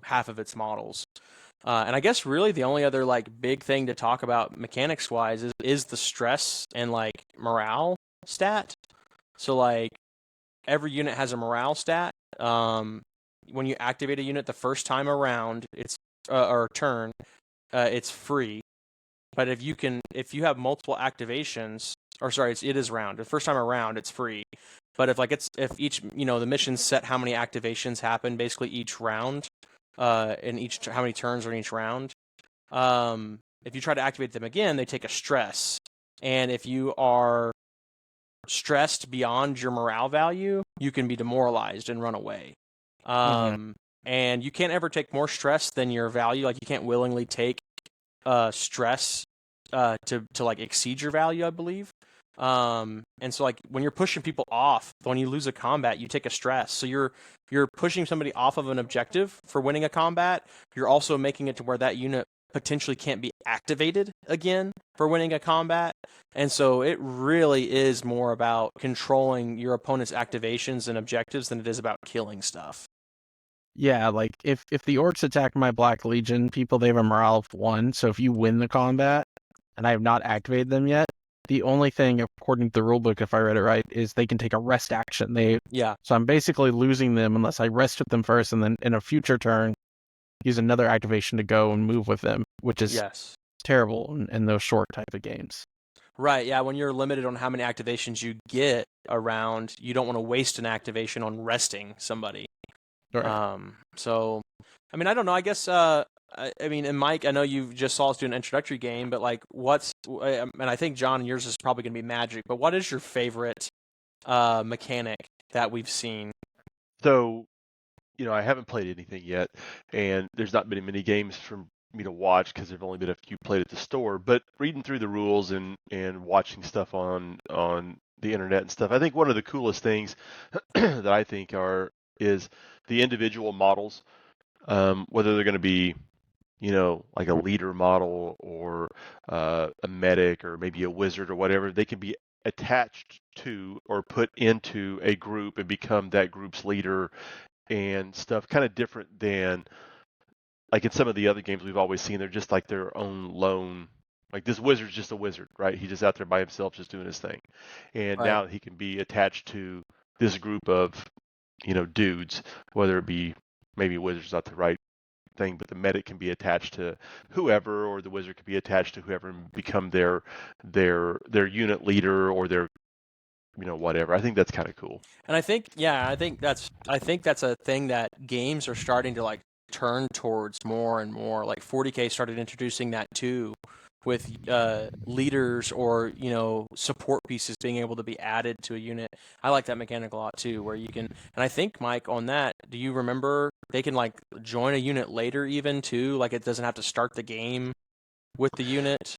half of its models. And I guess really the only other like big thing to talk about mechanics wise is the stress and like morale stat. So like every unit has a morale stat. When you activate a unit the first time around, it's or turn, it's free. But if you have multiple activations, or sorry, it is round. The first time around, it's free. But if each the missions set how many activations happen basically each round, in each how many turns are in each round. If you try to activate them again, they take a stress, and if you are stressed beyond your morale value, you can be demoralized and run away. And you can't ever take more stress than your value. Like you can't willingly take stress to like exceed your value, I believe. And so like when you're pushing people off, when you lose a combat, you take a stress. So you're pushing somebody off of an objective for winning a combat. You're also making it to where that unit potentially can't be activated again for winning a combat. And so it really is more about controlling your opponent's activations and objectives than it is about killing stuff. Yeah, like if the orcs attack my Black Legion people, they have a morale of 1. So if you win the combat and I have not activated them yet, the only thing, according to the rulebook, if I read it right, is they can take a rest action. So I'm basically losing them unless I rest with them first, and then in a future turn use another activation to go and move with them, which is terrible in those short type of games. Right, yeah, when you're limited on how many activations you get around, you don't want to waste an activation on resting somebody. Right. So, I mean, I don't know. I guess, I mean, and Mike, I know you just saw us do an introductory game, but like, and I think John, yours is probably going to be Magic, but what is your favorite mechanic that we've seen? So, I haven't played anything yet, and there's not been many games for me to watch because there've only been a few played at the store. But reading through the rules and watching stuff on the internet and stuff, I think one of the coolest things that I think is the individual models, whether they're going to be like a leader model or a medic or maybe a wizard or whatever, they can be attached to or put into a group and become that group's leader and stuff. Kind of different than like in some of the other games we've always seen. They're just like their own lone. Like this wizard's just a wizard, right? He's just out there by himself, just doing his thing. And now he can be attached to this group of, dudes, whether it be maybe wizard's not the right thing, but the medic can be attached to whoever, or the wizard can be attached to whoever and become their unit leader or their whatever. I think that's kind of cool. And I think that's a thing that games are starting to like turn towards more and more. Like 40K started introducing that too, with leaders or support pieces being able to be added to a unit. I like that mechanic a lot too, where you can. And I think Mike, on that, do you remember they can like join a unit later even too? Like it doesn't have to start the game with the unit.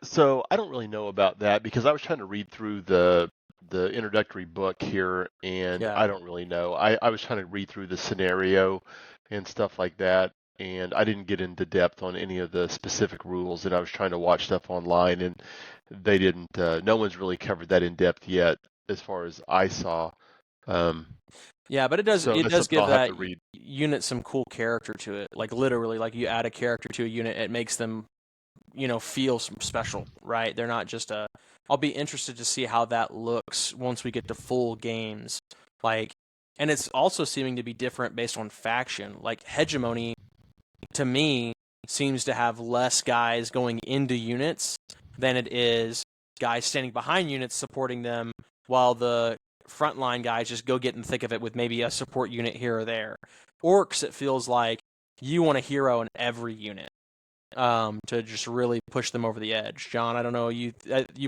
So I don't really know about that because I was trying to read through the introductory book here, and I don't really know. I was trying to read through the scenario and stuff like that, and I didn't get into depth on any of the specific rules, and I was trying to watch stuff online, and they didn't. No one's really covered that in depth yet, as far as I saw. Yeah, but it does give I'll have that to read. unit some cool character to it. Like literally, like you add a character to a unit, it makes them feel some special, right? They're not just I'll be interested to see how that looks once we get to full games. Like, and it's also seeming to be different based on faction. Like hegemony, to me, seems to have less guys going into units than it is guys standing behind units supporting them, while the frontline guys just go get in the thick of it with maybe a support unit here or there. Orcs, it feels like you want a hero in every unit to just really push them over the edge. John, I don't know, you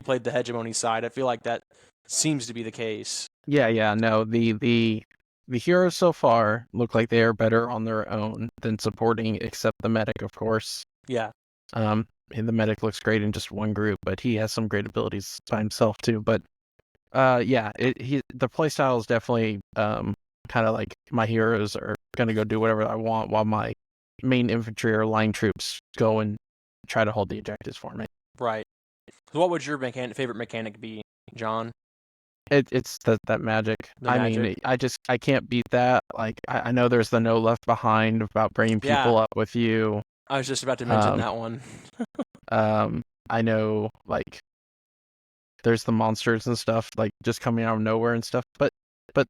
played the hegemony side. I feel like that seems to be the case. Yeah, no, the heroes so far look like they are better on their own than supporting, except the medic, of course. Yeah. And the medic looks great in just one group, but he has some great abilities by himself too. But the playstyle is definitely kind of like my heroes are gonna go do whatever I want, while my main infantry or line troops go and try to hold the objectives for me. Right. So what would your favorite mechanic be, John? It's that magic. Magic? I can't beat that. Like I know there's the no left behind about bringing people up with you. I was just about to mention that one. I know, like, there's the monsters and stuff like just coming out of nowhere and stuff. But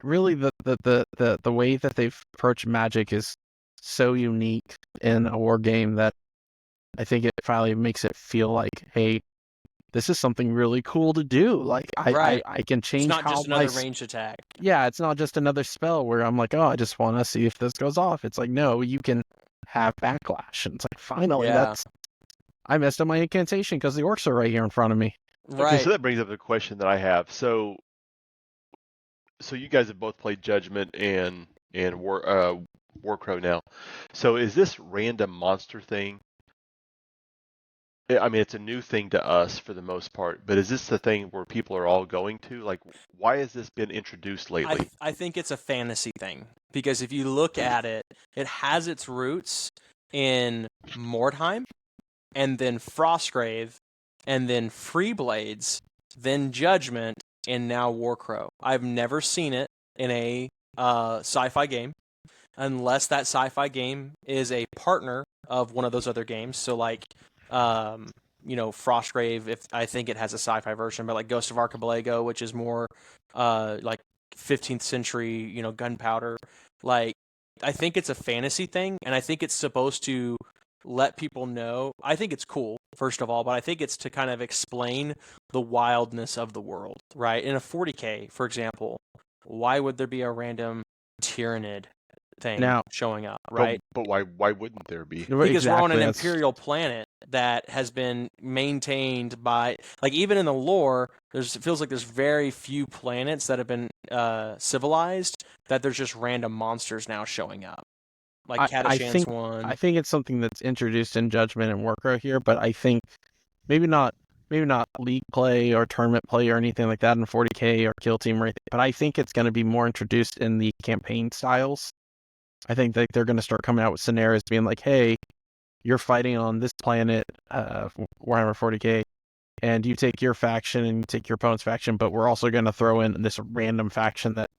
really the way that they've approached magic is so unique in a war game that I think it finally makes it feel like, hey, this is something really cool to do. Like I can change. It's not how just another ranged attack. Yeah, it's not just another spell where I'm like, oh, I just want to see if this goes off. It's like, no, you can have backlash, and it's like, finally, I messed up my incantation because the orcs are right here in front of me. Right. Okay, so that brings up the question that I have. So you guys have both played Judgment and WarCrow now. So is this random monster thing? I mean, it's a new thing to us for the most part, but is this the thing where people are all going to? Like, why has this been introduced lately? I think it's a fantasy thing, because if you look at it, it has its roots in Mordheim, and then Frostgrave, and then Freeblades, then Judgment, and now WarCrow. I've never seen it in a sci-fi game, unless that sci-fi game is a partner of one of those other games. So like, Frostgrave, if I think it has a sci-fi version, but like Ghost of Archipelago, which is more like 15th century, gunpowder. Like, I think it's a fantasy thing, and I think it's supposed to let people know. I think it's cool, first of all, but I think it's to kind of explain the wildness of the world, right? In a 40K, for example, why would there be a random Tyrannid thing showing up, right? But why wouldn't there be? Because we're on an imperial planet that has been maintained by, like, even in the lore, it feels like there's very few planets that have been civilized, that there's just random monsters now showing up. Like Catachan's one. I think it's something that's introduced in Judgment and WarCrow here, but I think maybe not league play or tournament play or anything like that in 40K or Kill Team or anything, but I think it's going to be more introduced in the campaign styles. I think that they're going to start coming out with scenarios being like, hey, you're fighting on this planet, Warhammer 40K, and you take your faction and you take your opponent's faction, but we're also going to throw in this random faction that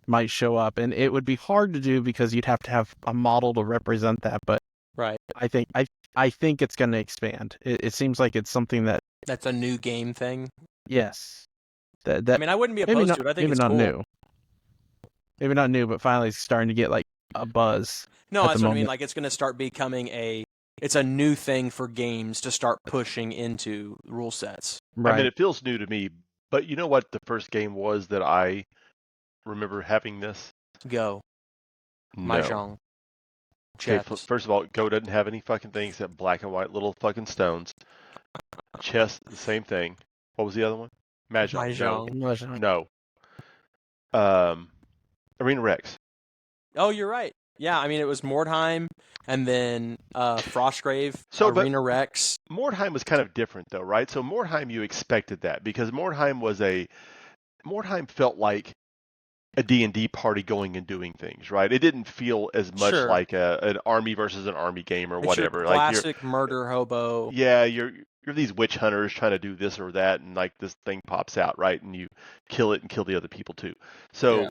might show up. And it would be hard to do because you'd have to have a model to represent that. But right, I think it's going to expand. It seems like it's something that's a new game thing. Yes. I mean, I wouldn't be opposed to it. I think it's cool. Maybe not new, but finally it's starting to get like a buzz. No, that's what I mean. Like, it's going to start becoming it's a new thing for games to start pushing into rule sets. Right. I mean, it feels new to me, but you know what the first game was that I remember having this? Go. No. Mahjong. Okay, first of all, Go doesn't have any fucking things except black and white little fucking stones. Chess, the same thing. What was the other one? Mahjong. No. Arena Rex. Oh, you're right. Yeah, I mean, it was Mordheim, and then Frostgrave, Arena Rex. Mordheim was kind of different, though, right? So Mordheim, you expected that, because Mordheim felt like a D&D party going and doing things, right? It didn't feel as much like an army versus an army game or whatever. Your classic murder hobo. Yeah, you're these witch hunters trying to do this or that, and like this thing pops out, right? And you kill it and kill the other people too. So. Yeah.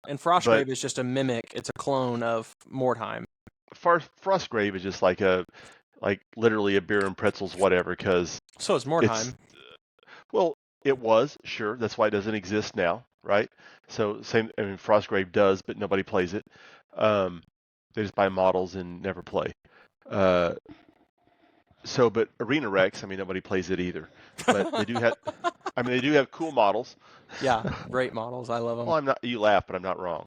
And Frostgrave is just a mimic. It's a clone of Mordheim. Frostgrave is just like literally a beer and pretzels, whatever. Because so is Mordheim. Well, it was, sure. That's why it doesn't exist now, right? So Frostgrave does, but nobody plays it. They just buy models and never play. But Arena Rex, I mean, nobody plays it either. But they do have, I mean, they do have cool models. Yeah, great models. I love them. Well, I'm not. You laugh, but I'm not wrong.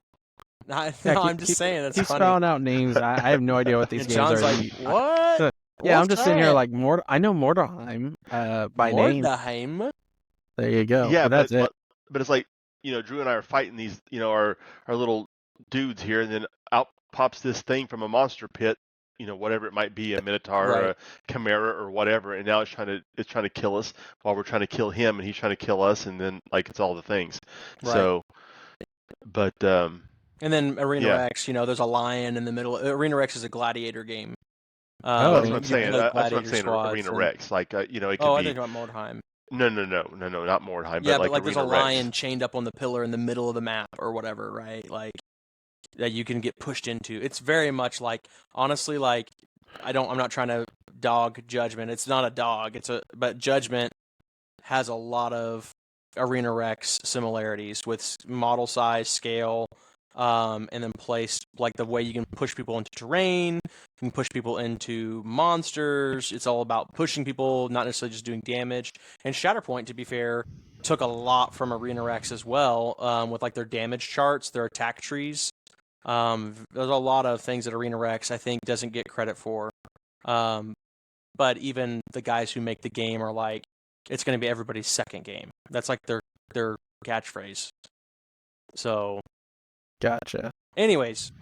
No, Yeah, I'm just saying that's keep funny. spelling out names. I have no idea what these And games John's are. like, what? Yeah, I'm What's just sitting here that? like I know Mordheim by name. Mordheim. There you go. Yeah, but that's it. But it's like, Drew and I are fighting these, our little dudes here, and then out pops this thing from a monster pit, whatever it might be, a Minotaur or Right. a Chimera or whatever, and now it's trying to kill us while we're trying to kill him, and he's trying to kill us, and then like it's all the things. Right. So, but And then Arena yeah. Rex, there's a lion in the middle. Arena Rex is a gladiator game. That's Oh, what I'm you saying. build That's what I'm gladiator saying. squads Arena and- Rex, like it could Oh, I be. think about Mordheim. No, not Mordheim. Yeah, but like there's a Arena Rex. lion chained up on the pillar in the middle of the map or whatever, right? Like that you can get pushed into. It's very much like, honestly, like I'm not trying to dog Judgment. It's not a dog. But Judgment has a lot of Arena Rex similarities with model size, scale, and then place, like the way you can push people into terrain, you can push people into monsters. It's all about pushing people, not necessarily just doing damage. And Shatterpoint, to be fair, took a lot from Arena Rex as well, with like their damage charts, their attack trees. There's a lot of things that Arena Rex, I think, doesn't get credit for. But even the guys who make the game are like, it's going to be everybody's second game. That's like their catchphrase. So, gotcha. anyways,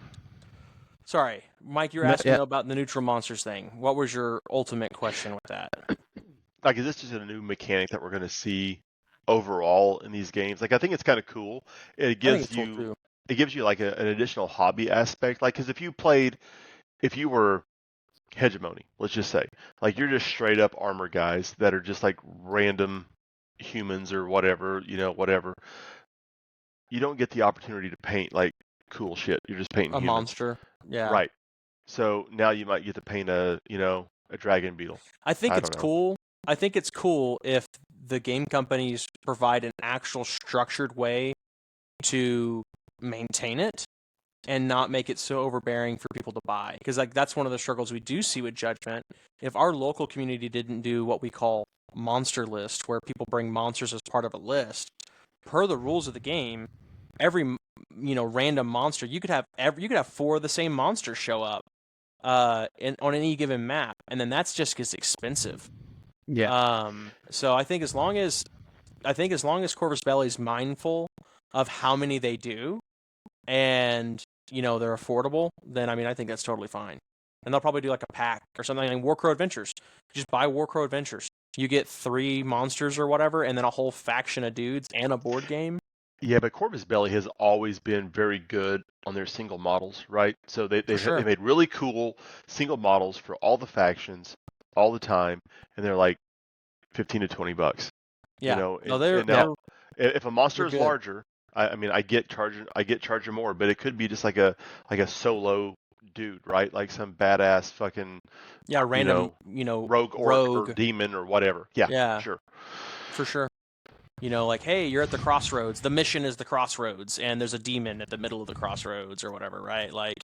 sorry, Mike, you were No, asking yeah. about the neutral monsters thing. What was your ultimate question with that? Like, is this just a new mechanic that we're going to see overall in these games? Like, I think it's kind of cool. It gives cool too. it gives you like an additional hobby aspect. Like, because if you were Hegemony, let's just say, like you're just straight up armor guys that are just like random humans or whatever, whatever. You don't get the opportunity to paint like cool shit. You're just painting A humans. monster, yeah. Right. So now you might get to paint a dragon beetle. I think I it's don't know. cool. I think it's cool if the game companies provide an actual structured way to maintain it and not make it so overbearing for people to buy. Because like that's one of the struggles we do see with Judgment. If our local community didn't do what we call monster list, where people bring monsters as part of a list, per the rules of the game, every random monster you could have 4 of the same monsters show up on any given map, and then that's just gets expensive. Yeah. So I think as long as Corvus Belli is mindful of how many they do, and they're affordable, then I think that's totally fine. And they'll probably do like a pack or something like WarCrow Adventures. Just buy WarCrow Adventures. You get 3 monsters or whatever, and then a whole faction of dudes and a board game. Yeah, but Corvus Belli has always been very good on their single models, right? So they made really cool single models for all the factions all the time, and they're like $15 to $20. Yeah. If a monster is good. larger, I get charging more, but it could be just like a solo dude, right? Like some badass fucking random rogue or demon or whatever. Yeah, sure. For sure. Like, hey, you're at the crossroads. The mission is the crossroads, and there's a demon at the middle of the crossroads or whatever, right? Like,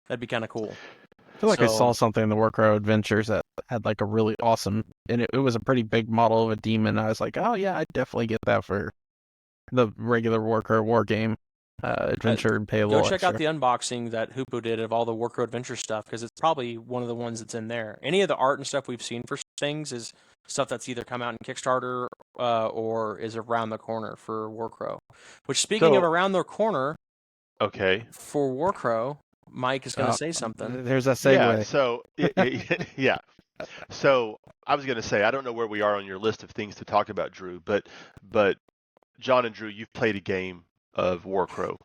that'd be kind of cool. I feel like I saw something in the WarCrow Adventures that had like a really awesome, and it was a pretty big model of a demon. I was like, oh yeah, I'd definitely get that for the regular WarCrow war game adventure and pay a little extra. Go check out the unboxing that Hoopo did of all the WarCrow Adventure stuff, because it's probably one of the ones that's in there. Any of the art and stuff we've seen for things is stuff that's either come out in Kickstarter or is around the corner for WarCrow. Which, speaking of around the corner, okay, for WarCrow, Mike is going to say something. There's a segue. Yeah, so yeah. So I was going to say, I don't know where we are on your list of things to talk about, Drew, but John and Drew, you've played a game of WarCrow.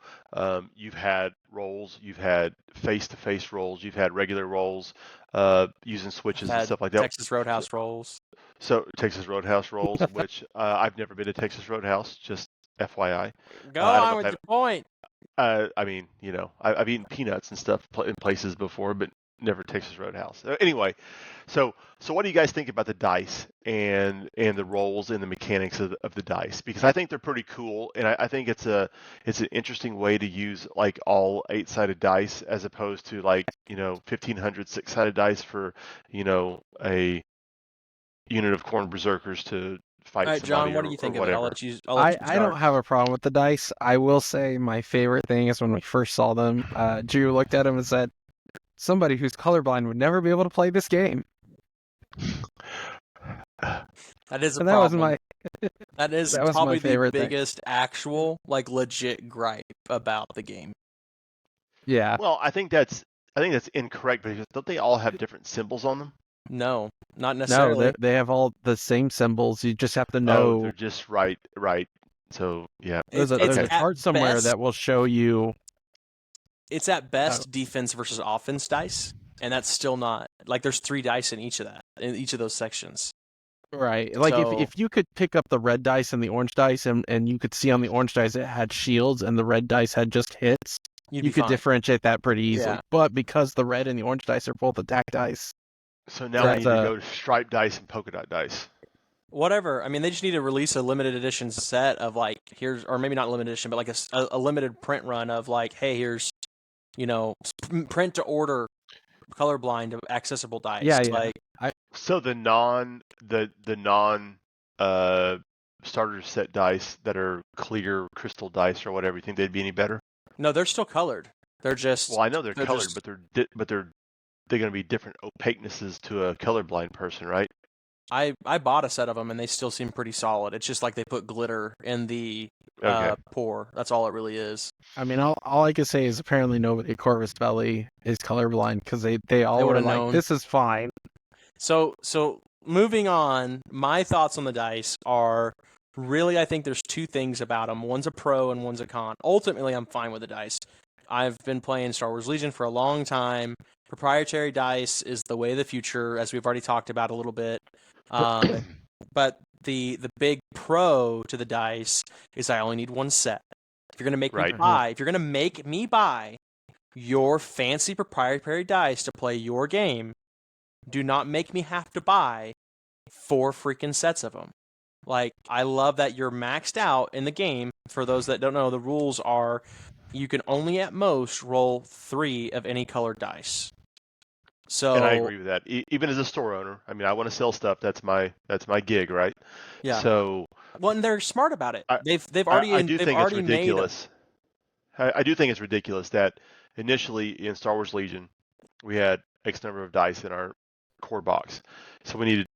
You've had rolls, you've had face-to-face rolls, you've had regular rolls, using switches and stuff like that. Texas Roadhouse rolls. So Texas Roadhouse rolls, which I've never been to Texas Roadhouse, just FYI. Go on with your point. I've eaten peanuts and stuff in places before, but never Texas Roadhouse. Anyway, so what do you guys think about the dice and the rolls and the mechanics of the dice? Because I think they're pretty cool, and I think it's an interesting way to use like all 8-sided dice as opposed to like 1,500 6-sided dice for a unit of corn berserkers to All fight right, John, somebody what do or you think of it? whatever. I'll let you I don't start. have a problem with the dice. I will say my favorite thing is when we first saw them, Drew looked at them and said, somebody who's colorblind would never be able to play this game. That is a And that was problem. my That is that was my probably the favorite thing. biggest actual, like, legit gripe about the game. Yeah. Well, I think that's incorrect because don't they all have different symbols on them? No, not No, necessarily. they have all the same symbols. You just have to Oh, know. they're just right. So yeah, There's It's a okay. at chart somewhere best, that will show you. it's at best defense versus offense dice, and that's still not like there's 3 dice in each of those sections. Right. Like So- if you could pick up the red dice and the orange dice and you could see on the orange dice it had shields and the red dice had just hits, You'd you be could fine. differentiate that pretty easily. Yeah. But because the red and the orange dice are both attack dice, So now we That's need to go to striped dice and polka dot dice. Whatever. I mean, they just need to release a limited edition set of like or maybe not limited edition, but like a limited print run of like, hey, here's print to order colorblind accessible dice. Yeah, yeah. Like, So the non starter set dice that are clear crystal dice or whatever, you think they'd be any better? no, they're still colored. They're just Well, I know they're colored, just- but they're going to be different opaquenesses to a colorblind person, right? I bought a set of them and they still seem pretty solid. It's just like they put glitter in the Okay. pour. That's all it really is. I mean, all I can say is apparently nobody at Corvus Belli is colorblind because they all They were would've like, known. this is fine. So moving on, my thoughts on the dice are really I think there's 2 things about them. One's a pro and one's a con. Ultimately, I'm fine with the dice. I've been playing Star Wars Legion for a long time. Proprietary dice is the way of the future, as we've already talked about a little bit. But the big pro to the dice is I only need 1 set. If you're gonna make Right. me buy, if you're gonna make me buy your fancy proprietary dice to play your game, do not make me have to buy 4 freaking sets of them. Like, I love that you're maxed out in the game. For those that don't know, the rules are you can only at most roll 3 of any colored dice. So, And I agree with that. Even as a store owner, I mean, I want to sell stuff. That's my gig, right? yeah. So Well, and they're smart about it. I- They've already I do they've think it's already made ridiculous. I do think it's ridiculous that initially in Star Wars Legion, we had X number of dice in our core box. So we needed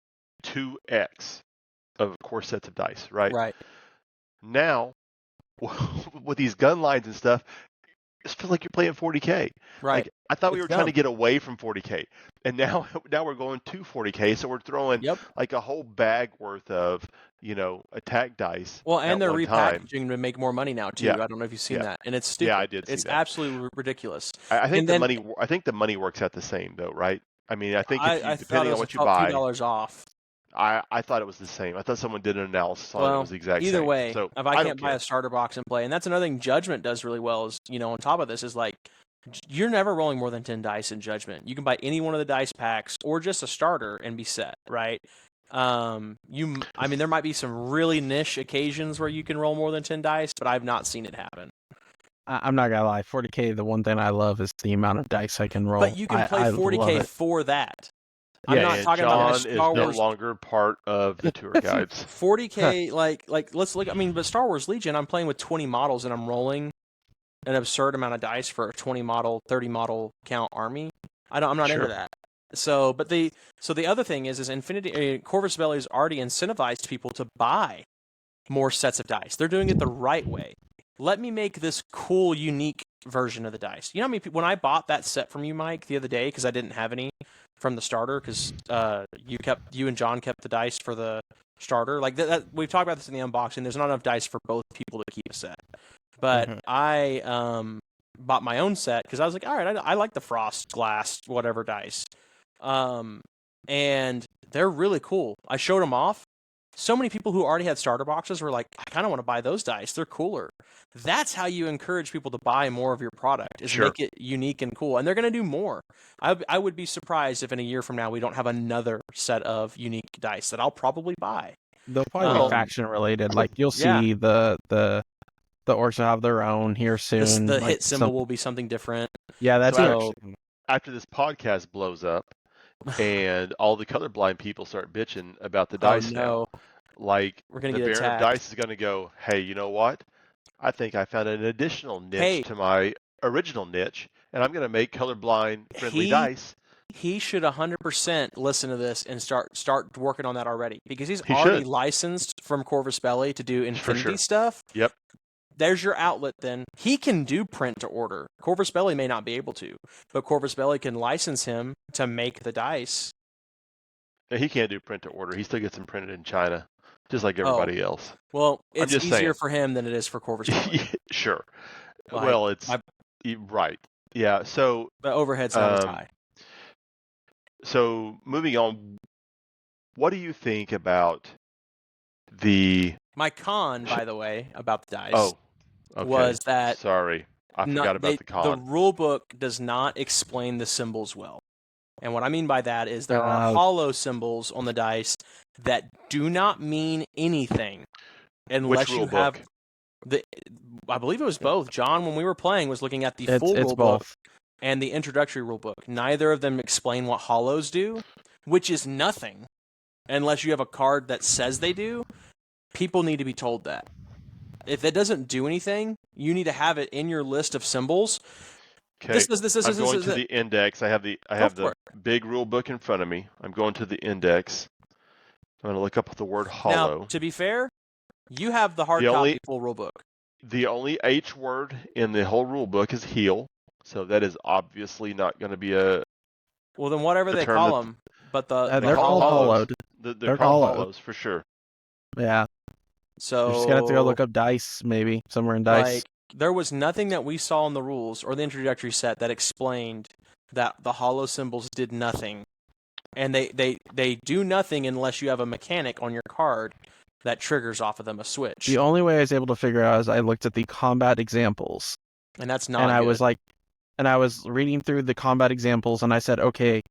2x of core sets of dice, right? right. Now, with these gun lines and stuff, it feels like you're playing 40K. Right. Like, I thought we It's were trying to dumb. get away from 40K, and now we're going to 40K. So we're throwing Yep. like a whole bag worth of attack dice. Well, and at they're one time. repackaging to make more money now too. Yeah. I don't know if you've seen Yeah. that, and it's stupid. Yeah, I did see It's that. absolutely ridiculous. I think And the then- money. I think the money works out the same though, right? I mean, I think if you, I thought it depending was on what you a buy, few dollars off. I thought it was the same. I thought someone did an analysis on it. It Well, was the exact either same. way, So if I I don't can't buy care. a starter box and play, and that's another thing Judgment does really well is, on top of this is like, you're never rolling more than 10 dice in Judgment. You can buy any one of the dice packs or just a starter and be set, right? I mean, there might be some really niche occasions where you can roll more than 10 dice, but I've not seen it happen. I'm not gonna lie, 40K, the one thing I love is the amount of dice I can roll. But you can play I 40K love it. for that. I'm Yeah, not and talking John about is Star no Wars. longer part of the tour guides. 40K, like let's look. I mean, but Star Wars Legion, I'm playing with 20 models and I'm rolling an absurd amount of dice for a 20 model, 30 model count army. I'm not Sure. into that. So, but the other thing is Corvus Belli has already incentivized people to buy more sets of dice. They're doing it the right way. Let me make this cool, unique version of the dice. You know, when I bought that set from you, Mike, the other day, because I didn't have any from the starter, because you and John kept the dice for the starter. Like that, we've talked about this in the unboxing. There's not enough dice for both people to keep a set. But Mhm. I bought my own set because I was like, all right, I like the frost glass whatever dice, and they're really cool. I showed them off. so many people who already had starter boxes were like, I kind of want to buy those dice. They're cooler. That's how you encourage people to buy more of your product, is Sure. make it unique and cool. And they're going to do more. I would be surprised if in a year from now we don't have another set of unique dice that I'll probably buy. They'll probably be faction related. Like you'll see the orcs will have their own here soon. The like hit symbol will be something different. Yeah, that's so after this podcast blows up and all the colorblind people start bitching about the dice now, like we're gonna the get Baron attacked. of Dice is going to go, hey, you know what? I think I found an additional niche to my original niche, and I'm going to make colorblind friendly dice. He should 100% listen to this and start working on that already, because he's already licensed from Corvus Belli to do Infinity stuff. Yep. There's your outlet then. He can do print to order. Corvus Belli may not be able to, but Corvus Belli can license him to make the dice. Now, he can't do print to order. He still gets them printed in China, just like everybody else. Well, it's easier for him than it is for Corvus Belli. Sure. Well, it's right. Yeah. So the overhead's not as high. So moving on, what do you think about my con, by the way, about the dice? Oh, okay. Was that sorry? I forgot about the con. The rule book does not explain the symbols well, and what I mean by that is there are hollow symbols on the dice that do not mean anything unless you have the. I believe it was both. John, when we were playing, was looking at the full rule book and the introductory rule book. Neither of them explain what hollows do, which is nothing unless you have a card that says they do. People need to be told that. If it doesn't do anything, you need to have it in your list of symbols. Okay. I'm going to the index. I have the big rule book in front of me. I'm going to the index. I'm going to look up the word hollow. Now, to be fair, you have the hard copy full rule book. The only H word in the whole rule book is heal. So that is obviously not going to be a. Well, then whatever they call them, but they're called hollowed. They're called hollows for sure. Yeah. So you're just gonna have to go look up dice, maybe somewhere in dice. Like, there was nothing that we saw in the rules or the introductory set that explained that the hollow symbols did nothing, and they do nothing unless you have a mechanic on your card that triggers off of them a switch. The only way I was able to figure out is I looked at the combat examples, and that's not. And good. I was like, I was reading through the combat examples, and I said, okay,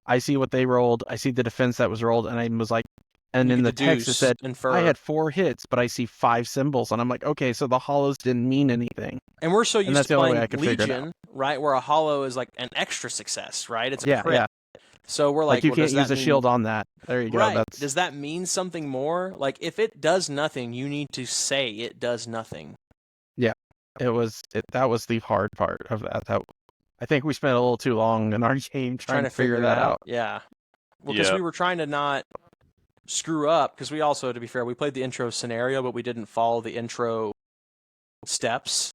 I see what they rolled, I see the defense that was rolled, and I was like. And in the text it said, I had 4 hits, but I see 5 symbols. And I'm like, okay, so the hollows didn't mean anything. And we're so used to playing Legion, right, where a hollow is like an extra success, right? It's a crit. Yeah. So we're like, you can't use a shield on that. There you go. Right. Does that mean something more? Like, if it does nothing, you need to say it does nothing. Yeah, that was the hard part of that. I think we spent a little too long in our game trying to figure that out. Yeah. Well, because we were trying to not screw up, because we also, to be fair, we played the intro scenario, but we didn't follow the intro steps.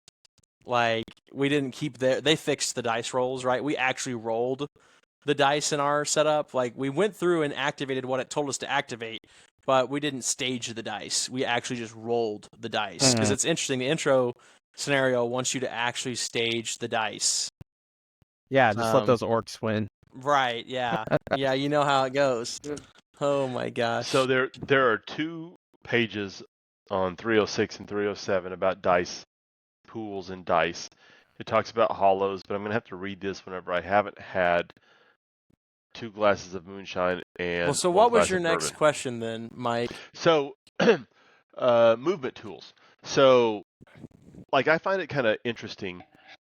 Like, we didn't keep they fixed the dice rolls, right? We actually rolled the dice in our setup. Like, we went through and activated what it told us to activate, but we didn't stage the dice. We actually just rolled the dice. Because it's interesting, the intro scenario wants you to actually stage the dice. Yeah, just let those orcs win. Right, yeah. Yeah, you know how it goes. Oh my gosh. So there are 2 pages on 306 and 307 about dice pools and dice. It talks about hollows, but I'm going to have to read this whenever I haven't had 2 glasses of moonshine and so what was your next question then, Mike? So movement tools. So like, I find it kind of interesting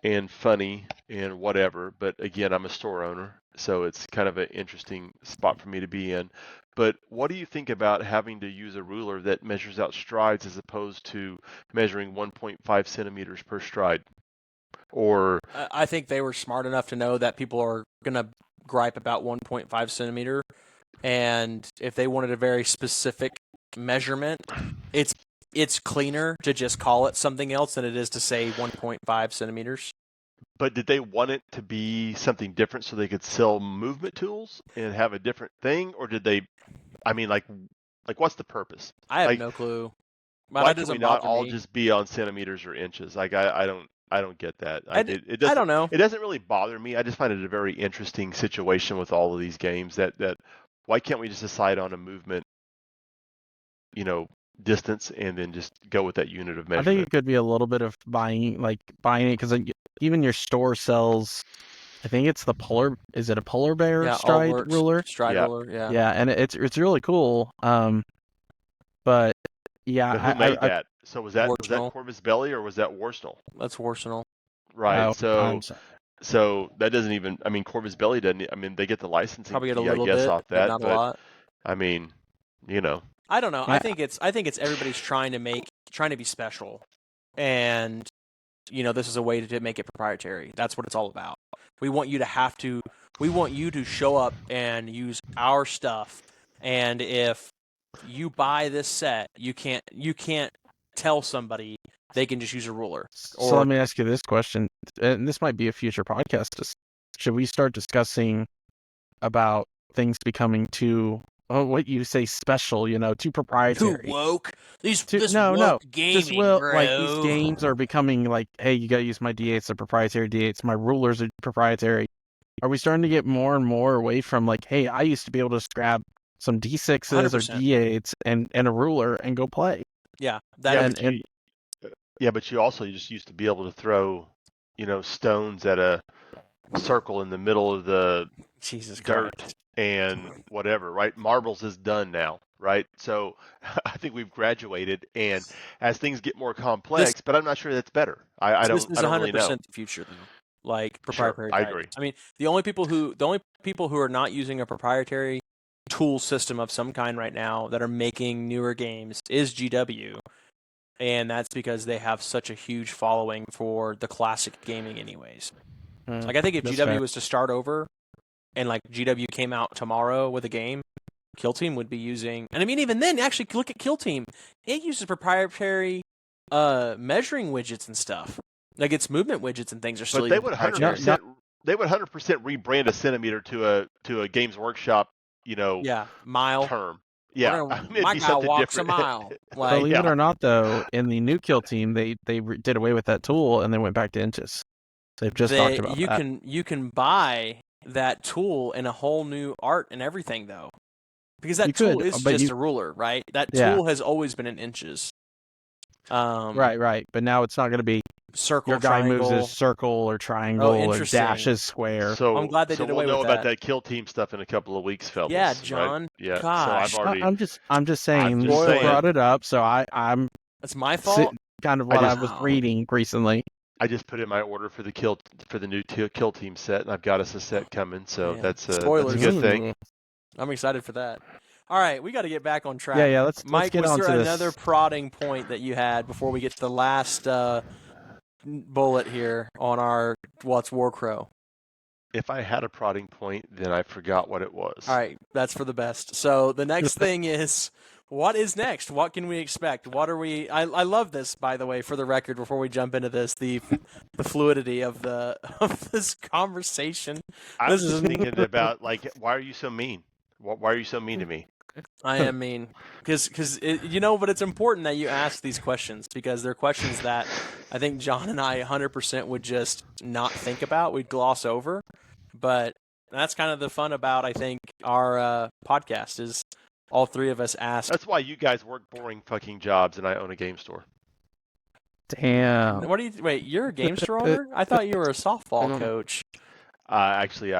and funny and whatever, but again, I'm a store owner, so it's kind of an interesting spot for me to be in. But what do you think about having to use a ruler that measures out strides as opposed to measuring 1.5 centimeters per stride? Or I think they were smart enough to know that people are going to gripe about 1.5 centimeter, and if they wanted a very specific measurement, it's cleaner to just call it something else than it is to say 1.5 centimeters. But did they want it to be something different so they could sell movement tools and have a different thing? Or did they, I mean, like what's the purpose? I have no clue. But why can we not all just be on centimeters or inches? Like, I don't get that. I don't know. It doesn't really bother me. I just find it a very interesting situation with all of these games that why can't we just decide on a movement distance, and then just go with that unit of I think measurement. it could be a little bit of buying it because even your store sells. I think it's the polar. Is it a polar bear Yeah, all stride works. ruler? Stride Yeah. ruler, yeah. Yeah, and it's really cool. But yeah, But who made I that? So was that Warchnall. Corvus Belli or was that Warstall? That's Warsenal. Right. I'm sorry. So that doesn't even. I mean, Corvus Belli doesn't. I mean, they get the licensing Probably get a fee, I little guess, bit, off but that. not a But lot. I mean, you know, I don't know. Yeah. I think it's everybody's trying to be special, and this is a way to make it proprietary. That's what it's all about. We want you to show up and use our stuff, and if you buy this set, you can't tell somebody they can just use a ruler. So let me ask you this question, and this might be a future podcast. Should we start discussing about things becoming too, what you say, special? Too proprietary. Too woke. This no, woke gaming, bro. like these games are becoming like, hey, you gotta use my D8s, they're proprietary D8s. My rulers are proprietary. Are we starting to get more and more away from like, hey, I used to be able to just grab some D6s or 100%. D8s and a ruler and go play? Yeah, but you also just used to be able to throw, stones at a circle in the middle of the Jesus dirt Christ. and whatever, right? Marbles is done now, right? So I think we've graduated, and as things get more complex, but I'm not sure that's better. I This don't is really know. 100% the future, though. Like Sure, proprietary I guides. agree. I mean, the only people who are not using a proprietary tool system of some kind right now that are making newer games is GW, and that's because they have such a huge following for the classic gaming, anyways. Like, I think if GW was to start over, and like GW came out tomorrow with a game, Kill Team would be using, and I mean, even then, actually look at Kill Team. It uses proprietary measuring widgets and stuff. Like, its movement widgets and things are still. But they would 100%. They would 100% rebrand a centimeter to a Games Workshop, mile term. Yeah, my guy walks a mile. Like, believe it or not, though, in the new Kill Team, they did away with that tool and they went back to inches. They've just talked about that. You can buy that tool in a whole new art and everything, though, because that tool is just a ruler, right? That tool has always been in inches. Right. But now it's not going to be circle. Your guy triangle. moves as circle or triangle or dash as square. So I'm glad they did away with that. We'll know about that Kill Team stuff in a couple of weeks, fellas. Yeah, John. Right? Yeah. Gosh. So I'm just saying. You brought it up, so I'm. That's my fault. Kind of what I was reading recently. I just put in my order for the new Kill Team set, and I've got us a set coming. So that's a good thing. I'm excited for that. All right, we got to get back on track. Yeah. Let's Mike, get on to this. was there another prodding point that you had before we get to the last bullet here on our What's WarCrow? If I had a prodding point, then I forgot what it was. All right, that's for the best. So the next thing is, what is next? What can we expect? What are we? I love this, by the way, for the record. Before we jump into this, the fluidity of this conversation. I was just thinking about why are you so mean? Why are you so mean to me? I am mean, because but it's important that you ask these questions because they're questions that I think John and I 100% would just not think about. We'd gloss over, but that's kind of the fun about, I think, our podcast is all three of us ask. That's why you guys work boring fucking jobs and I own a game store. Damn. Wait, you're a game store owner? I thought you were a softball coach. Actually,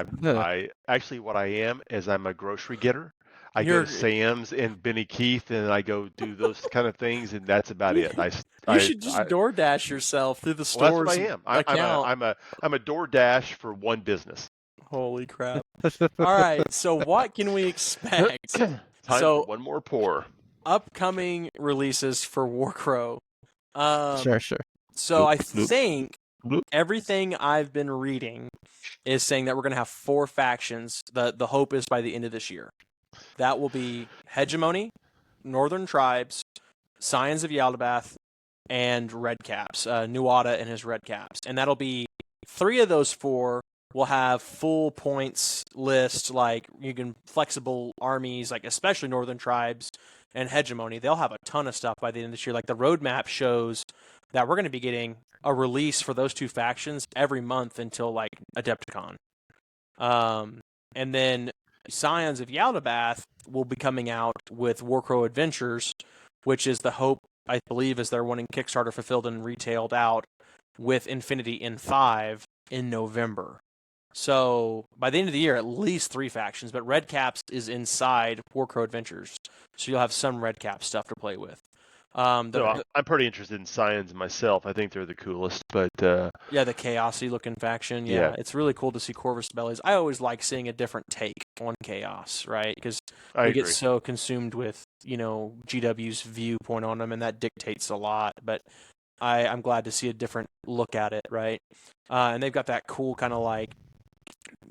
what I am is I'm a grocery getter. I go to Sam's and Benny Keith, and I go do those kind of things, and that's about it. You should just DoorDash yourself through the stores. Well, that's what I am. I'm a DoorDash for one business. Holy crap! All right, so what can we expect? Time for one more pour. Upcoming releases for WarCrow. Sure. So I think everything I've been reading is saying that we're going to have 4 factions. The hope is by the end of this year. That will be Hegemony, Northern Tribes, Scions of Yaldabaoth, and Redcaps, Nuada and his Redcaps. And that'll be 3 of those 4 will have full points list, like you can flexible armies, like especially Northern Tribes and Hegemony. They'll have a ton of stuff by the end of this year. Like the roadmap shows that we're going to be getting a release for those 2 factions every month until like Adepticon. And then Scions of Yaldabaoth will be coming out with WarCrow Adventures, which is the hope, I believe, is they're wanting Kickstarter fulfilled and retailed out with Infinity in 5 in November. So by the end of the year, at least 3 factions, but Red Caps is inside WarCrow Adventures, so you'll have some Red Cap stuff to play with. So I'm pretty interested in Scions myself. I think they're the coolest, but yeah, the chaosy looking faction. Yeah. It's really cool to see Corvus Bellies. I always like seeing a different take on chaos, right? Because I we agree. get so consumed with GW's viewpoint on them, and that dictates a lot. But I'm glad to see a different look at it, right? And they've got that cool kind of like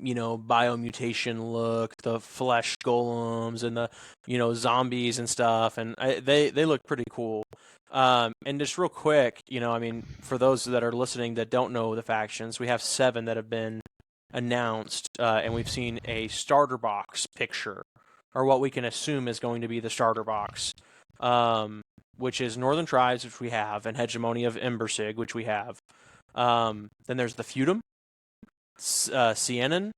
biomutation look, the flesh golems and the zombies and stuff, and they look pretty cool. And just real quick, for those that are listening that don't know the factions, we have 7 that have been announced, and we've seen a starter box picture, or what we can assume is going to be the starter box, which is Northern Tribes, which we have, and Hegemony of Embersig, which we have. Then there's the Feudum, Siennan,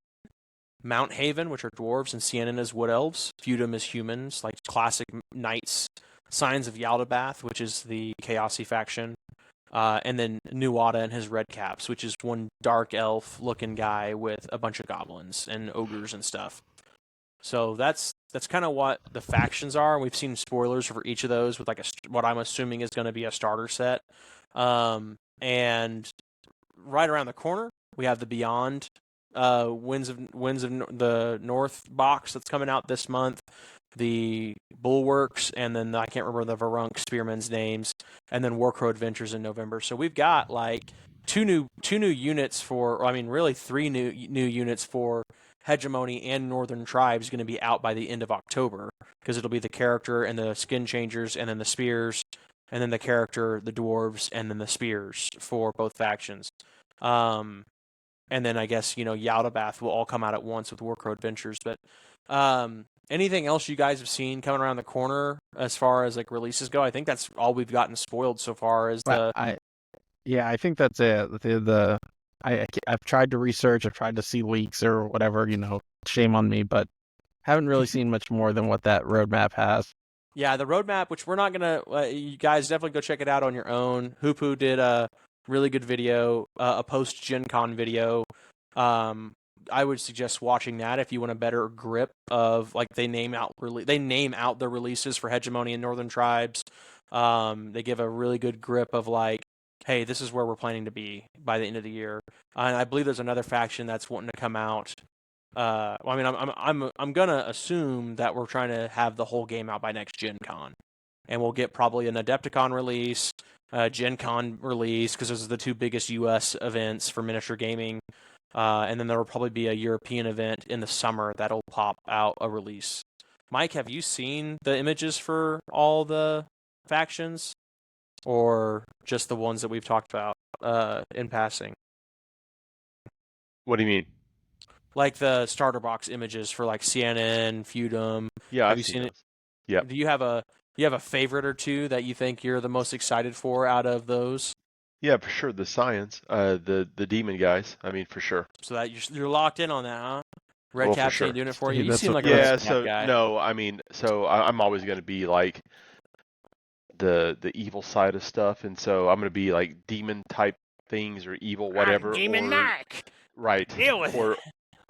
Mount Haven, which are dwarves, and Siennan is wood elves. Feudum is humans, like classic knights. Signs of Yaldabaoth, which is the Chaosy faction. And then Nuada and his red caps, which is one dark elf looking guy with a bunch of goblins and ogres and stuff. So that's kind of what the factions are. We've seen spoilers for each of those with what I'm assuming is going to be a starter set. And right around the corner, we have the Beyond Winds of the North box that's coming out this month. The Bulwarks, and then I can't remember the Varunk Spearmen's names, and then WarCrow Adventures in November. So we've got like two new units really 3 new units for Hegemony and Northern Tribes going to be out by the end of October, because it'll be the character and the skin changers, and then the spears, and then the character, the dwarves, and then the spears for both factions. And then I guess Yaldabaoth will all come out at once with WarCrow Adventures. But anything else you guys have seen coming around the corner as far as like releases go? I think that's all we've gotten spoiled so far. I think that's it. I've tried to research, I've tried to see leaks or whatever. Shame on me, but haven't really seen much more than what that roadmap has. Yeah, the roadmap, which we're not gonna. You guys definitely go check it out on your own. Hoopu did a really good video, a post Gen Con video. I would suggest watching that if you want a better grip of like they name out the releases for Hegemony and Northern Tribes. They give a really good grip of like, hey, this is where we're planning to be by the end of the year. And I believe there's another faction that's wanting to come out. I'm gonna assume that we're trying to have the whole game out by next Gen Con, and we'll get probably an Adepticon release, Gen Con release, because those are the 2 biggest U.S. events for miniature gaming. And then there will probably be a European event in the summer that'll pop out a release. Mike, have you seen the images for all the factions, or just the ones that we've talked about in passing? What do you mean? Like the starter box images for like Sienna, Feudum. Yeah, have I've you seen it? those. Yeah. Do you have a favorite or 2 that you think you're the most excited for out of those? Yeah, for sure. The Scions, the demon guys. I mean, for sure. So that you're locked in on that, huh? Red Well, Caps for ain't sure. doing it for you. Dude, You that's seem what- like a Yeah. Red Cap So guy. no, I mean, so I'm always going to be like the evil side of stuff, and so I'm going to be like demon type things or evil whatever. Demon Knack. Right. Deal with or it.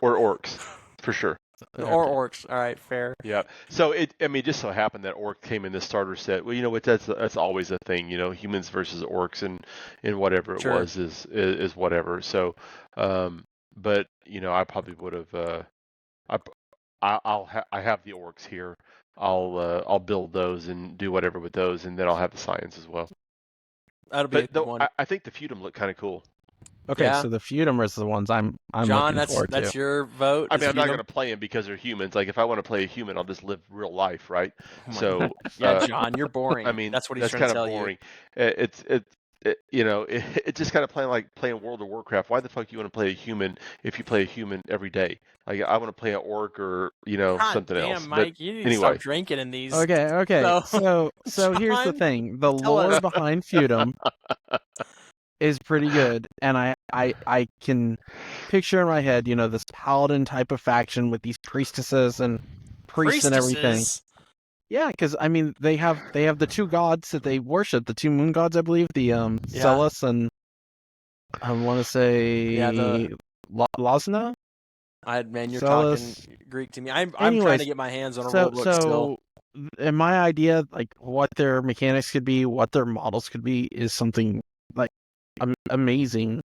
or orcs, for sure. Or orcs. All right, fair. Yeah. So it just so happened that orc came in this starter set. Well, that's always a thing. Humans versus orcs and whatever it Sure. was is whatever. So, but I probably would have. I have the orcs here. I'll build those and do whatever with those, and then I'll have the science as well. That'll be a But good one. I think the feudum look kind of cool. Okay, Yeah. so the Feudum are the ones I'm John, looking forward that's to. your vote. I mean, I'm not Feudum? going to play them because they're humans. Like, if I want to play a human, I'll just live real life, right? Oh my So, God. Yeah, John, you're boring. I mean, that's what he's trying kind to of tell boring. It's just kind of playing World of Warcraft. Why the fuck you want to play a human if you play a human every day? Like, I want to play an orc or you. God something damn, else. Mike, But you need anyway. to stop drinking in these. Okay. So here's the John, thing: the tell lore us. behind Feudum is pretty good, and I can picture in my head, this paladin type of faction with these priestesses and priests and everything. Priestesses. Yeah, because I mean they have the two gods that they worship, the two moon gods, I believe, the Celes and I want to say Lasna. Man, you're Celes. talking Greek to me. I'm trying Anyways, to get my hands on a rule book still. So in my idea, like what their mechanics could be, what their models could be, is something like amazing.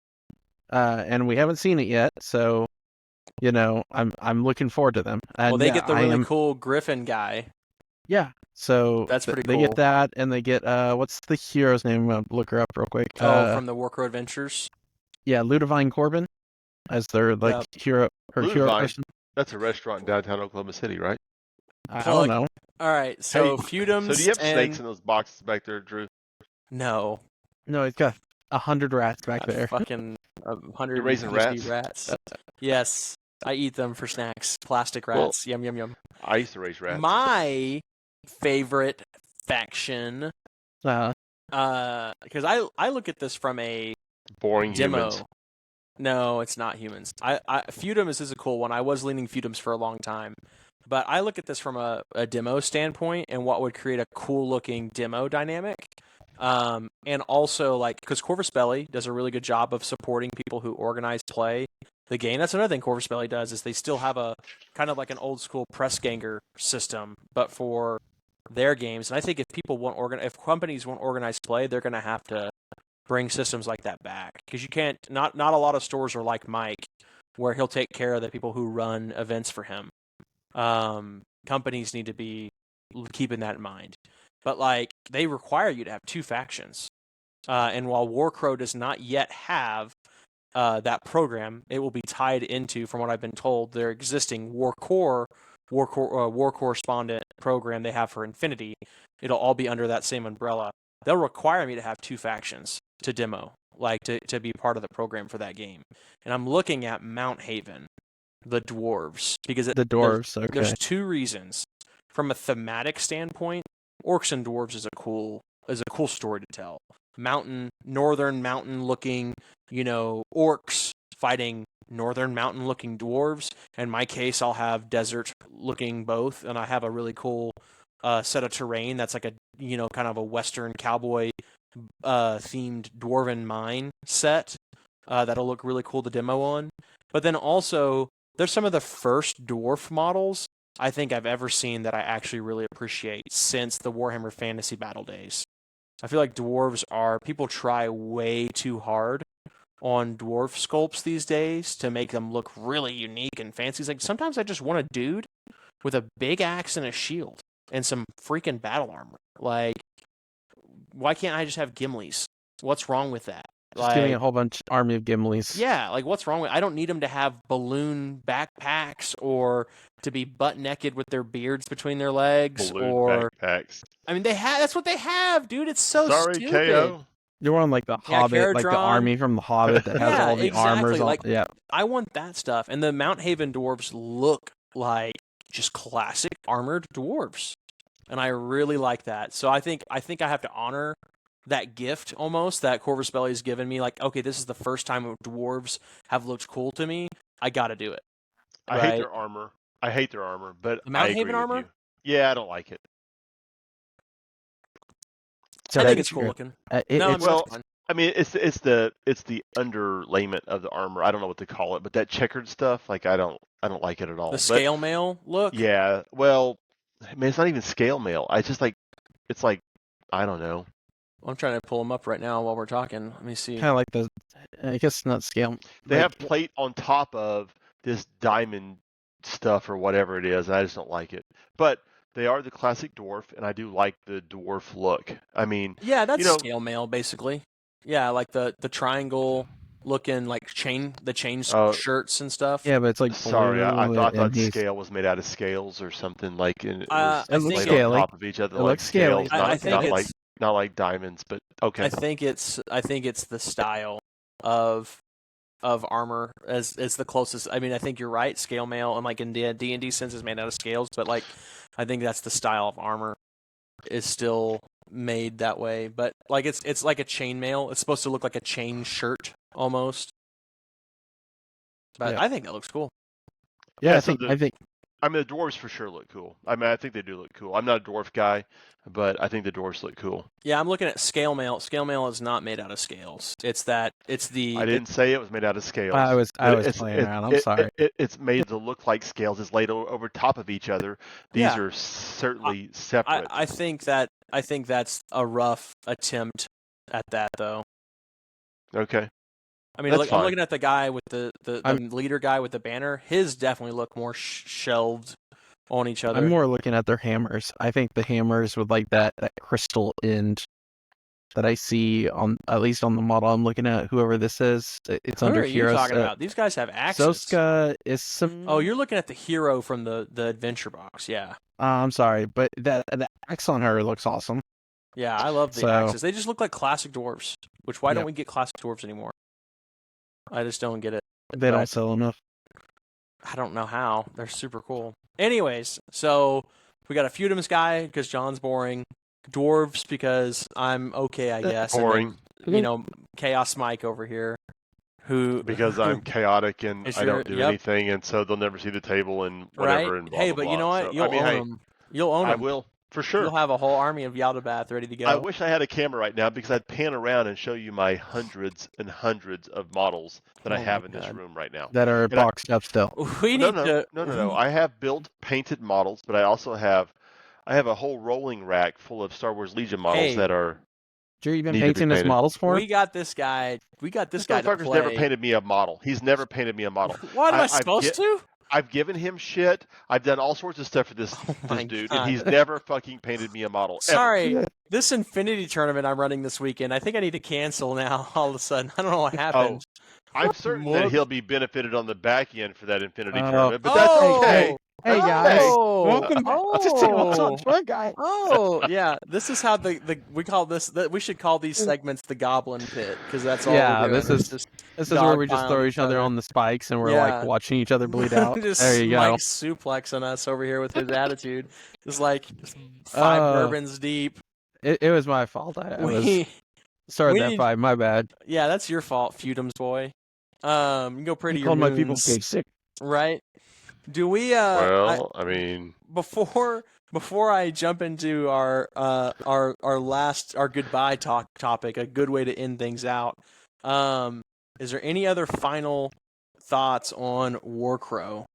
And we haven't seen it yet, so I'm looking forward to them. And Well, they get the really cool Griffin guy. Yeah, so That's pretty they cool. get that, and they get what's the hero's name? Look her up real quick. From the WarCrow Adventures. Yeah, Ludivine Corbin as their hero, her hero person. That's a restaurant in downtown Oklahoma City, right? I don't know. All right, so feudums. So do you have snakes in those boxes back there, Drew? No. No, he's got 100 rats back there. Fucking 100. You're raising rats. Yes, I eat them for snacks. Plastic rats. Yum yum yum. I used to raise rats. My favorite faction. Because I look at this from a boring demo. Humans. No, it's not humans. Feudums is a cool one. I was leaning Feudums for a long time. But I look at this from a demo standpoint and what would create a cool looking demo dynamic. And also because Corvus Belli does a really good job of supporting people who organize play the game. That's another thing Corvus Belli does is they still have a kind of like an old school press ganger system, but for their games. And I think if companies want organized play, they're going to have to bring systems like that back because you can't. Not a lot of stores are like Mike, where he'll take care of the people who run events for him. Companies need to be keeping that in mind. But they require you to have two factions. And while WarCrow does not yet have that program, it will be tied into, from what I've been told, their existing war correspondent program they have for Infinity. It'll all be under that same umbrella. They'll require me to have two factions to demo, to be part of the program for that game. And I'm looking at Mount Haven, the dwarves, because there's two reasons. From a thematic standpoint, Orcs and Dwarves is a cool story to tell. Northern mountain looking, orcs fighting northern mountain looking dwarves. In my case, I'll have desert looking both, and I have a really cool set of terrain that's like a kind of a western cowboy themed dwarven mine set that'll look really cool to demo on. But then also there's some of the first dwarf models I think I've ever seen that I actually really appreciate since the Warhammer Fantasy Battle days. I feel like people try way too hard on dwarf sculpts these days to make them look really unique and fancy. It's like sometimes I just want a dude with a big axe and a shield and some freaking battle armor. Why can't I just have Gimlis? What's wrong with that? Just give me a whole bunch army of Gimlis. Yeah, what's wrong with? I don't need them to have balloon backpacks or to be butt naked with their beards between their legs. Balloon backpacks. I mean, that's what they have, dude. It's so stupid. KO. You're on the Hobbit, like the army from the Hobbit that has all the armors. I want that stuff. And the Mount Haven dwarves look like just classic armored dwarves, and I really like that. So I think I have to honor that gift almost that Corvus Belli has given me. Okay, this is the first time dwarves have looked cool to me. I got to do it. I hate their armor. But the Mount Haven agree armor? With you. Yeah, I don't like it. So I think it's cool looking. I mean, it's the underlayment of the armor. I don't know what to call it, but that checkered stuff, I don't like it at all. The scale mail look. Yeah, well, I mean, it's not even scale mail. I just it's I don't know. I'm trying to pull them up right now while we're talking. Let me see. Kind of like I guess not scale. They have plate on top of this diamond stuff or whatever it is, and I just don't like it. But they are the classic dwarf, and I do like the dwarf look. I mean, yeah, that's scale mail basically. Yeah, like the triangle looking chain shirts and stuff. Yeah, but it's sorry, I thought scale was made out of scales or something it looks scaly. On top of each other. It looks scaly. Not like diamonds, but okay. I think it's the style of armor as the closest. I mean, I think you're right. Scale mail and in D&D sense is made out of scales, but I think that's the style of armor is still made that way, but like it's like a chainmail. It's supposed to look like a chain shirt almost. But Yeah. I think that looks cool. Yeah, so I think I mean, the dwarves for sure look cool. I mean, I think they do look cool. I'm not a dwarf guy, but I think the dwarves look cool. Yeah, I'm looking at scale mail. Scale mail is not made out of scales. It's the I didn't say it was made out of scales. I was It's playing around. I'm sorry. it's made to look like scales. It's laid over top of each other. These Yeah. are certainly separate. I think that's a rough attempt at that though. Okay. I mean, That's I'm fine. looking at the guy with the leader guy with the banner. His definitely look more shelved on each other. I'm more looking at their hammers. I think the hammers with like that crystal end that I see on, at least on the model I'm looking at, whoever this is, it's Who under are you Heroes. talking about? These guys have axes. Soska is some. Oh, you're looking at the hero from the adventure box. Yeah. I'm sorry, but the axe on her looks awesome. Yeah, I love the axes. They just look like classic dwarves. Which why don't we get classic dwarves anymore? I just don't get it. They don't sell enough. I don't know how. They're super cool. Anyways, so we got a Feudums guy because John's boring. Dwarves because I'm okay, I guess. Boring. And then, Chaos Mike over here. Because I'm chaotic and I don't do anything, and so they'll never see the table and whatever. Right? And blah, hey, blah, but you know blah. what? So, You'll own them. You'll own them. I will, for sure. You'll have a whole army of Yaldabaoth ready to go. I wish I had a camera right now because I'd pan around and show you my hundreds and hundreds of models that I have in this room right now. That are boxed up still. No. I have built painted models, but I also have a whole rolling rack full of Star Wars Legion models that are. You're even painting his models for him? We got this guy. This guy to play. Never painted me a model. He's never painted me a model. What am I supposed to? I've given him shit. I've done all sorts of stuff for this dude, and he's never fucking painted me a model. Sorry, ever. This Infinity tournament I'm running this weekend, I think I need to cancel now all of a sudden. I don't know what happened. I'm certain that he'll be benefited on the back end for that Infinity tournament, but that's okay. Hey guys, welcome back to TableTop, guy. Oh yeah, this is how we call this. We should call these segments the Goblin Pit because that's all. Yeah, this is where we just throw each other on the spikes and we're like watching each other bleed out. There you go. Mike's suplexing us over here with his attitude. It's like 5 bourbons deep. It was my fault. I was started that 5. My bad. Yeah, that's your fault, Feudums boy. You go pretty. Called my people cage sick. Right. Do we? Well, I mean, before I jump into our goodbye topic, a good way to end things out. Is there any other final thoughts on WarCrow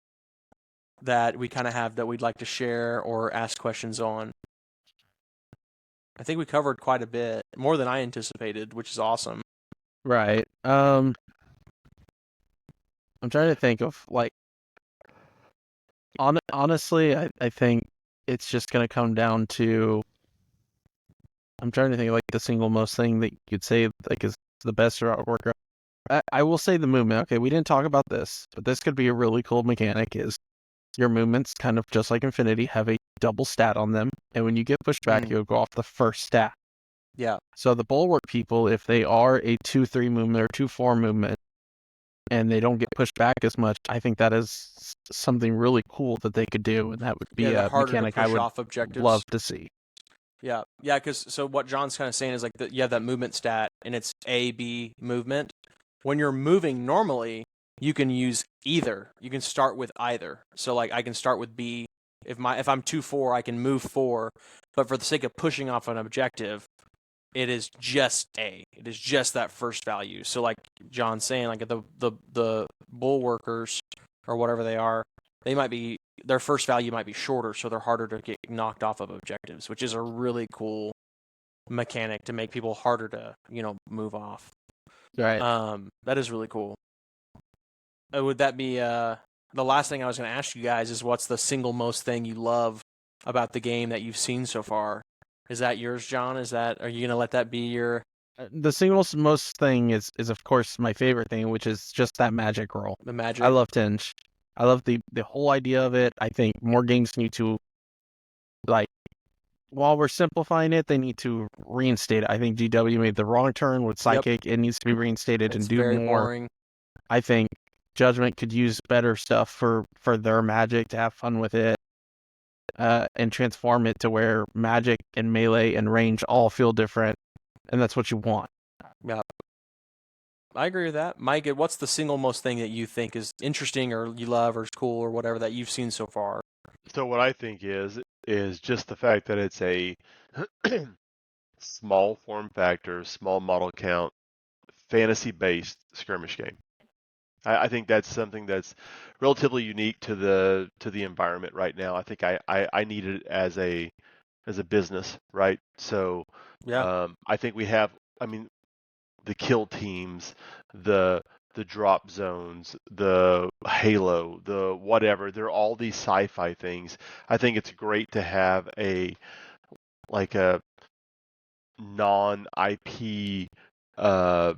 that we kind of have that we'd like to share or ask questions on? I think we covered quite a bit, more than I anticipated, which is awesome. Right. I'm trying to think of like. Honestly, I think it's just going to come down to. I'm trying to think of like the single most thing that you could say like is the best about WarCrow. I will say the movement. Okay, we didn't talk about this, but this could be a really cool mechanic. Is your movements kind of just like Infinity have a double stat on them, and when you get pushed back, you'll go off the first stat. Yeah. So the Bulwark people, if they are a 2-3 movement or 2-4 movement, and they don't get pushed back as much, I think that is something really cool that they could do, and that would be a mechanic I would love to see. Yeah, because so what John's kind of saying is like you have that movement stat, and it's A/B movement. When you're moving normally, you can use either. You can start with either. So like I can start with B. If I'm 2-4, I can move 4. But for the sake of pushing off an objective, it is just A. It is just that first value. So like John's saying, like the bulwarkers or whatever they are, their first value might be shorter, so they're harder to get knocked off of objectives, which is a really cool mechanic to make people harder to, move off. Right. That is really cool. Would that be the last thing I was going to ask you guys is what's the single most thing you love about the game that you've seen so far? Is that yours, John? Are you going to let that be your... The single most thing is of course my favorite thing, which is just that magic roll. The magic. I love Tinge. I love the whole idea of it. I think more games need to, like, while we're simplifying it, they need to reinstate it. I think GW made the wrong turn with Psychic. Yep. It needs to be reinstated and do very more. Boring. I think Judgment could use better stuff for their magic to have fun with it. and transform it to where magic and melee and range all feel different, and that's what you want. Yeah, I agree with that. Mike, what's the single most thing that you think is interesting or you love or is cool or whatever that you've seen so far? So what I think is just the fact that it's a small form factor, small model count, fantasy-based skirmish game. I think that's something that's relatively unique to the environment right now. I think I need it as a business, right? So Yeah, I think we have, I mean, the kill teams, the drop zones, the Halo, the whatever. They're all these sci-fi things. I think it's great to have a non-IP, uh,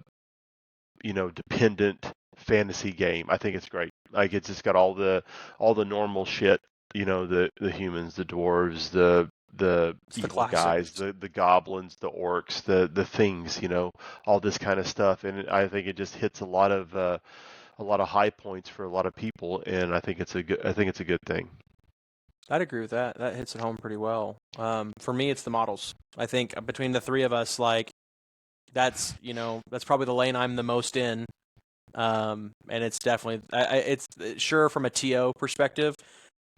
dependent fantasy game. I think it's great. Like it's just got all the normal shit. The humans, the dwarves, the it's the evil guys, classics. the goblins, the orcs, the things. All this kind of stuff. And I think it just hits a lot of high points for a lot of people. And I think it's a good thing. I'd agree with that. That hits it home pretty well. For me, it's the models. I think between the three of us, like that's probably the lane I'm the most in. And it's definitely it's sure from a TO perspective,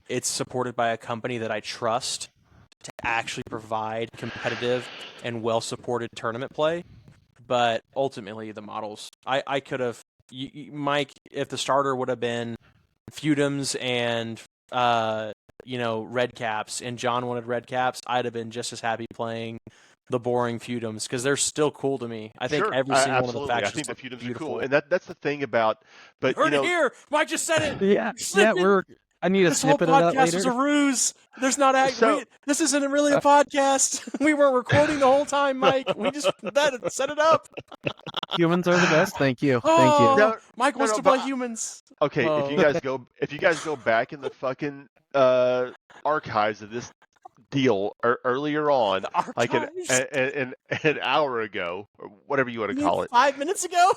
it's supported by a company that I trust to actually provide competitive and well supported tournament play. But ultimately, the models. I could have Mike, if the starter would have been Feudums and red caps, and John wanted red caps, I'd have been just as happy playing the boring Feudums because they're still cool to me. I think Sure, every single one of the absolutely. I factions think the look feudums are cool, beautiful. and that's the thing about. You But heard it here. Mike just said it. Yeah, Slip it. I need a This whole snippet of that podcast later. was a ruse. There's not so this isn't really a podcast. We weren't recording the whole time, Mike. We just set it up. Humans are the best. Thank you. Oh, Thank you. no, Mike wants no, to but play humans. okay. Oh. If you guys go back in the fucking archives of this deal earlier on, The like archives. an hour ago, or whatever you want You to mean call it. 5 minutes ago?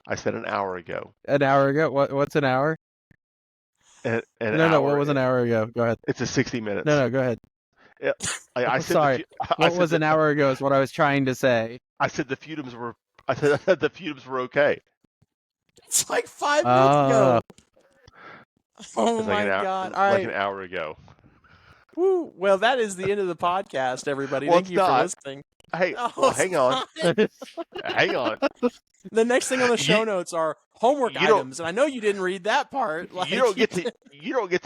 I said an hour ago. An hour ago. What's an hour? An No. hour. What was an hour ago? Go ahead. It's a 60 minutes. No. Go ahead. Yeah, I said Sorry. I What said was an hour ago is what I was trying to say. I said the feudums were. I said the feudums were okay. It's like 5 minutes ago. Oh It's like my an hour, god! All like right. an hour ago. Woo. Well, that is the end of the podcast, everybody. Well, Thank it's you for not. listening. Hey, Oh, well, hang on, stop. hang on. The next thing on the show You, notes are homework you don't items, and I know you didn't read that part. Like, you don't get to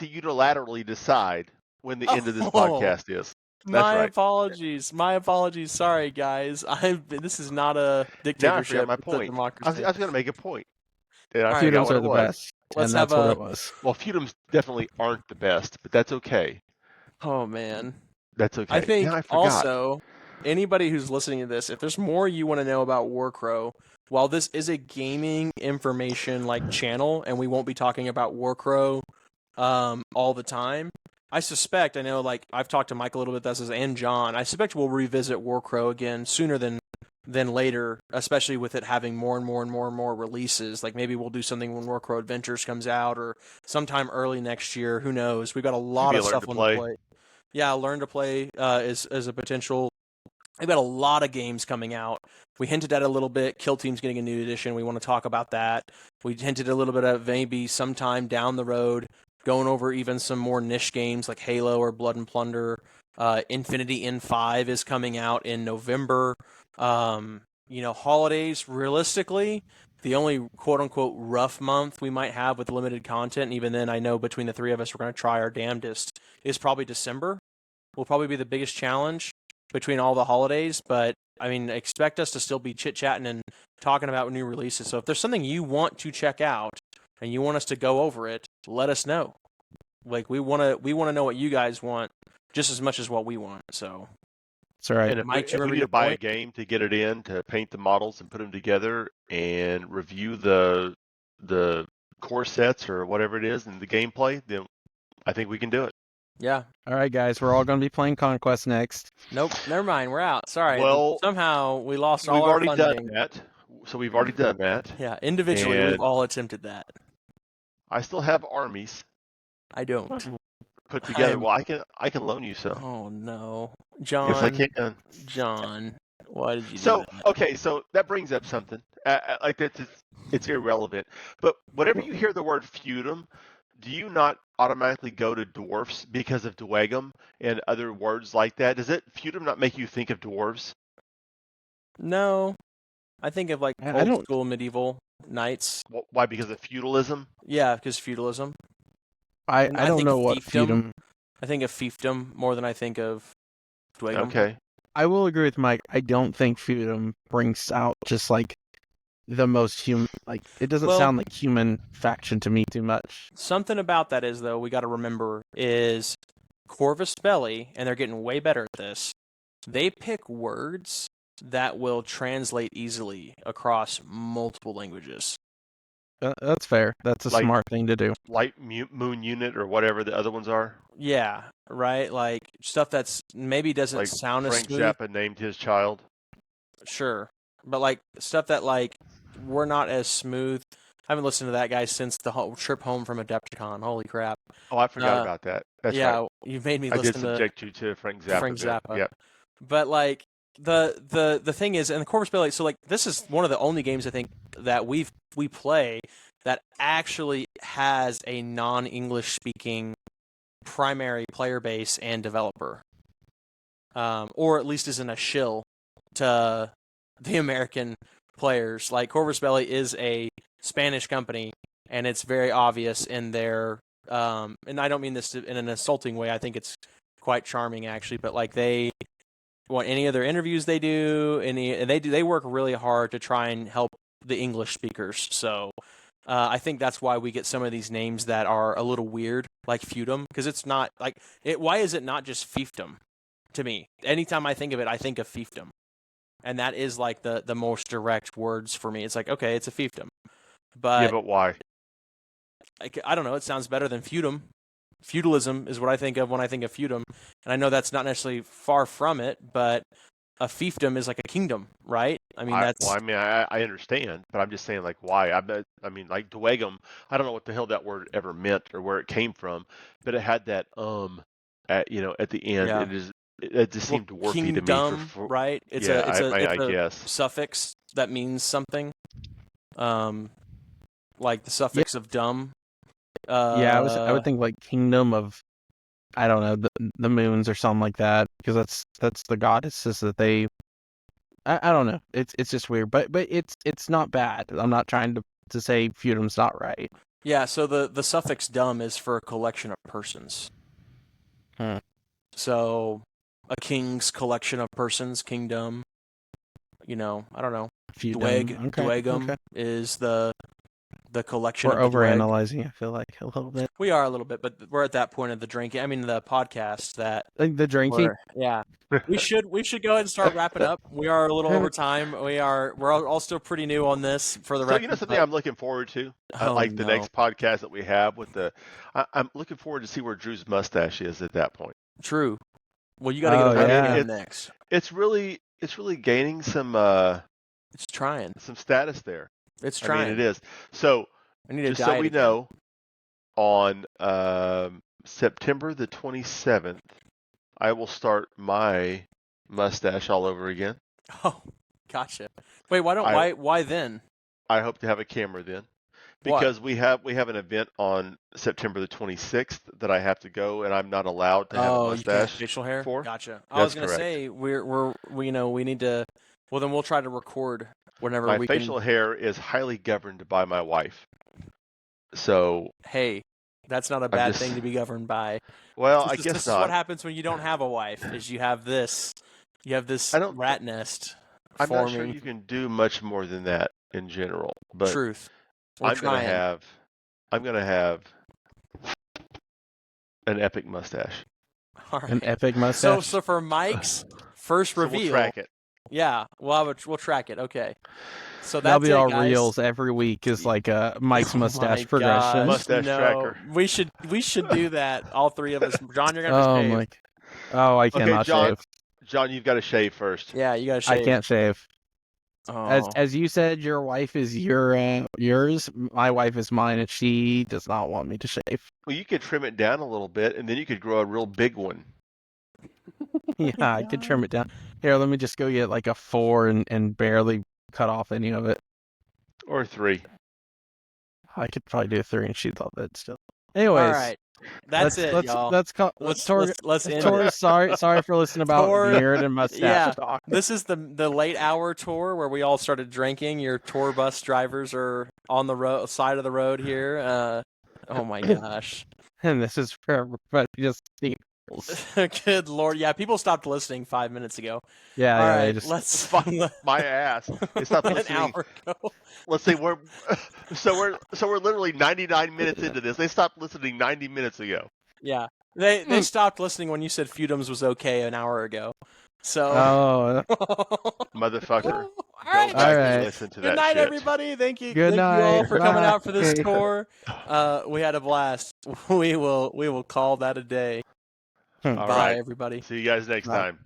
unilaterally decide when the end of this Oh, podcast is. That's my right. apologies. My apologies. Sorry, guys. This is not a Now I forgot dictatorship. my It's a point. I democracy. was going to make a point, and I All right. forgot Feudums what are it the was. best, Let's and have that's what a. it was. Well, feudums definitely aren't the best, but that's okay. Oh man. That's okay. I think Now I forgot. also anybody who's listening to this, if there's more you want to know about WarCrow, while this is a gaming information like channel, and we won't be talking about WarCrow all the time, I suspect, I know, like I've talked to Mike a little bit, this is, and John. I suspect we'll revisit WarCrow again sooner than later, especially with it having more and more releases. Like maybe we'll do something when WarCrow Adventures comes out, or sometime early next year. Who knows? We've got a lot Maybe of learn stuff to on the play. plate. Yeah, Learn to Play is a potential. We've got a lot of games coming out. We hinted at it a little bit. Kill Team's getting a new edition. We want to talk about that. We hinted a little bit at maybe sometime down the road going over even some more niche games like Halo or Blood and Plunder. Infinity N5 is coming out in November. Holidays, realistically, the only quote-unquote rough month we might have with limited content, and even then I know between the three of us we're going to try our damnedest, is probably December. Will probably be the biggest challenge between all the holidays, but I mean, expect us to still be chit-chatting and talking about new releases. So if there's something you want to check out and you want us to go over it, let us know. Like we want to know what you guys want just as much as what we want. So That's all right. And Mike, you if we remember need your to buy a point? game to get it in, to paint the models and put them together and review the core sets or whatever it is and the gameplay, then I think we can do it. Yeah. All right, guys, we're all going to be playing Conquest next. Nope. Never mind. We're out. Sorry. Well, Somehow we lost all we've our already done funding. that. So we've already done that. Yeah. Individually, we've And all attempted that. I still have armies. I don't. put together. I'm- Well, I can loan you some. Oh no, Yes, I John. can. John, why did you do So that? okay, so that brings up something. Like it's irrelevant. But whenever you hear the word feudum, do you not automatically go to dwarfs because of dwagum and other words like that? Does it feudum not make you think of dwarves? No, I think of like I old don't. school medieval knights. Why? Because of feudalism? Yeah, because feudalism. I And I don't think know what fiefdom. feudum. I think of fiefdom more than I think of dwagum. Okay. I will agree with Mike. I don't think feudum brings out just like the most human. Like it doesn't Well- sound like human faction to me too much. Something about that is though we got to remember is Corvus Belli, and they're getting way better at this. They pick words that will translate easily across multiple languages. That's fair. That's a Like- smart thing to do. Light moon unit or whatever the other ones are. Yeah, right. Like stuff that's maybe doesn't Like sound as Frank smooth. Zappa named his child. Sure, but like stuff that like we're not as smooth. I haven't listened to that guy since the whole trip home from Adepticon. Holy crap! Oh, I forgot Uh, about that. That's yeah, right. you made me I did listen to subject you to Frank Zappa. Frank bit. Zappa. Yep. But like the thing is, and the Corvus Belli. So like this is one of the only games I think that we play that actually has a non-English speaking primary player base and developer, or at least isn't a shill to the American players. Like Corvus Belli is a Spanish company, and it's very obvious in their. And I don't mean this in an insulting way. I think it's quite charming actually. But like they, want any of their interviews they do, they work really hard to try and help the English speakers. So I think that's why we get some of these names that are a little weird, like feudum, because it's not like it. Why is it not just fiefdom? To me, anytime I think of it, I think of fiefdom, and that is like the most direct words for me. It's like okay, it's a fiefdom, Yeah, but but why? I don't know. It sounds better than feudum. Feudalism is what I think of when I think of feudum, and I know that's not necessarily far from it, but a fiefdom is like a kingdom, right? I mean, that's Well, I mean, I understand, but I'm just saying, like, why? I mean, like, dwagum, I don't know what the hell that word ever meant or where it came from, but it had that, at the end. Yeah. It just seemed dwarfy to me. kingdom, right? It's yeah, it's I a guess. suffix that means something, like the suffix of dumb. Yeah, I would think like kingdom of, I don't know, the moons or something like that, because that's the goddesses that they. I don't know. It's just weird, but it's not bad. I'm not trying to say feudum's not right. Yeah, so the suffix dumb is for a collection of persons. Hmm. So a king's collection of persons, kingdom. I don't know. Feudum. Dwagum is the collection We're of the dwag. overanalyzing, I feel like, a little bit. We are a little bit, but we're at that point of the drinking. I mean, the podcast that Like the drinking. yeah. We should go ahead and start wrapping up. We are a little over time. We're all still pretty new on this for the So record. you know something I'm looking forward to, Oh, like the no. next podcast that we have with I'm looking forward to see where Drew's mustache is at that point. True. Well, you got to get a yeah. webcam next. It's really gaining some It's trying. status there. It's I trying. mean, it is. So I need to just so diet we again. know, on September the 27th, I will start my mustache all over again. Oh, gotcha. Wait, why then? I hope to have a camera then, Why? because we have an event on September the 26th that I have to go, and I'm not allowed to have a You can't have mustache. facial hair. for? Gotcha. I That's was gonna correct. say we need to. Well, then we'll try to record whenever My we facial hair is highly governed by my wife. So, can. Hey, that's not a bad just- thing to be governed by. well, This I is- guess this not. is what happens when you don't have a wife. Is you have this I don't- rat nest I'm not forming. sure you can do much more than that in general, but Truth. We're I'm trying. gonna have an epic mustache. All right. An epic So mustache. for Mike's first So reveal, we'll track it. yeah, we'll track it. Okay. So That'll that's be it, all guys. reels every week is like Mike's Oh mustache my progression. gosh, Mustache no. tracker. We should do that. All three of us. John, you're gonna have to Oh shave. my! Oh, I cannot John. shave. John, you've got to shave first. Yeah, you gotta shave. I can't shave. As you said, your wife is yours. My wife is mine, and she does not want me to shave. Well, you could trim it down a little bit, and then you could grow a real big one. Yeah, I could trim it down. Here, let me just go get like a 4 and barely cut off any of it. Or 3. I could probably do a 3, and she'd love it still. Anyways, All right, that's it, y'all. Let's end Tor, it. sorry for listening about Tor, beard and mustache yeah. talk. This is the late hour tour where we all started drinking. Your tour bus drivers are on the side of the road here. Oh my gosh. And this is for everybody just see. Good Lord. Yeah, people stopped listening 5 minutes ago. Yeah, All yeah, right, they just let's My ass. They stopped an listening. hour ago. Let's say we're literally 99 minutes into this. They stopped listening 90 minutes ago. Yeah. They stopped listening when you said Feudums was okay an hour ago. So Motherfucker. All Go right. back and Alright. listen to Good that night, shit. everybody. Thank you. Good Thank you all night. for coming Bye. out for this tour. We had a blast. We will call that a day. All Bye, right. everybody. See you guys next Bye. time.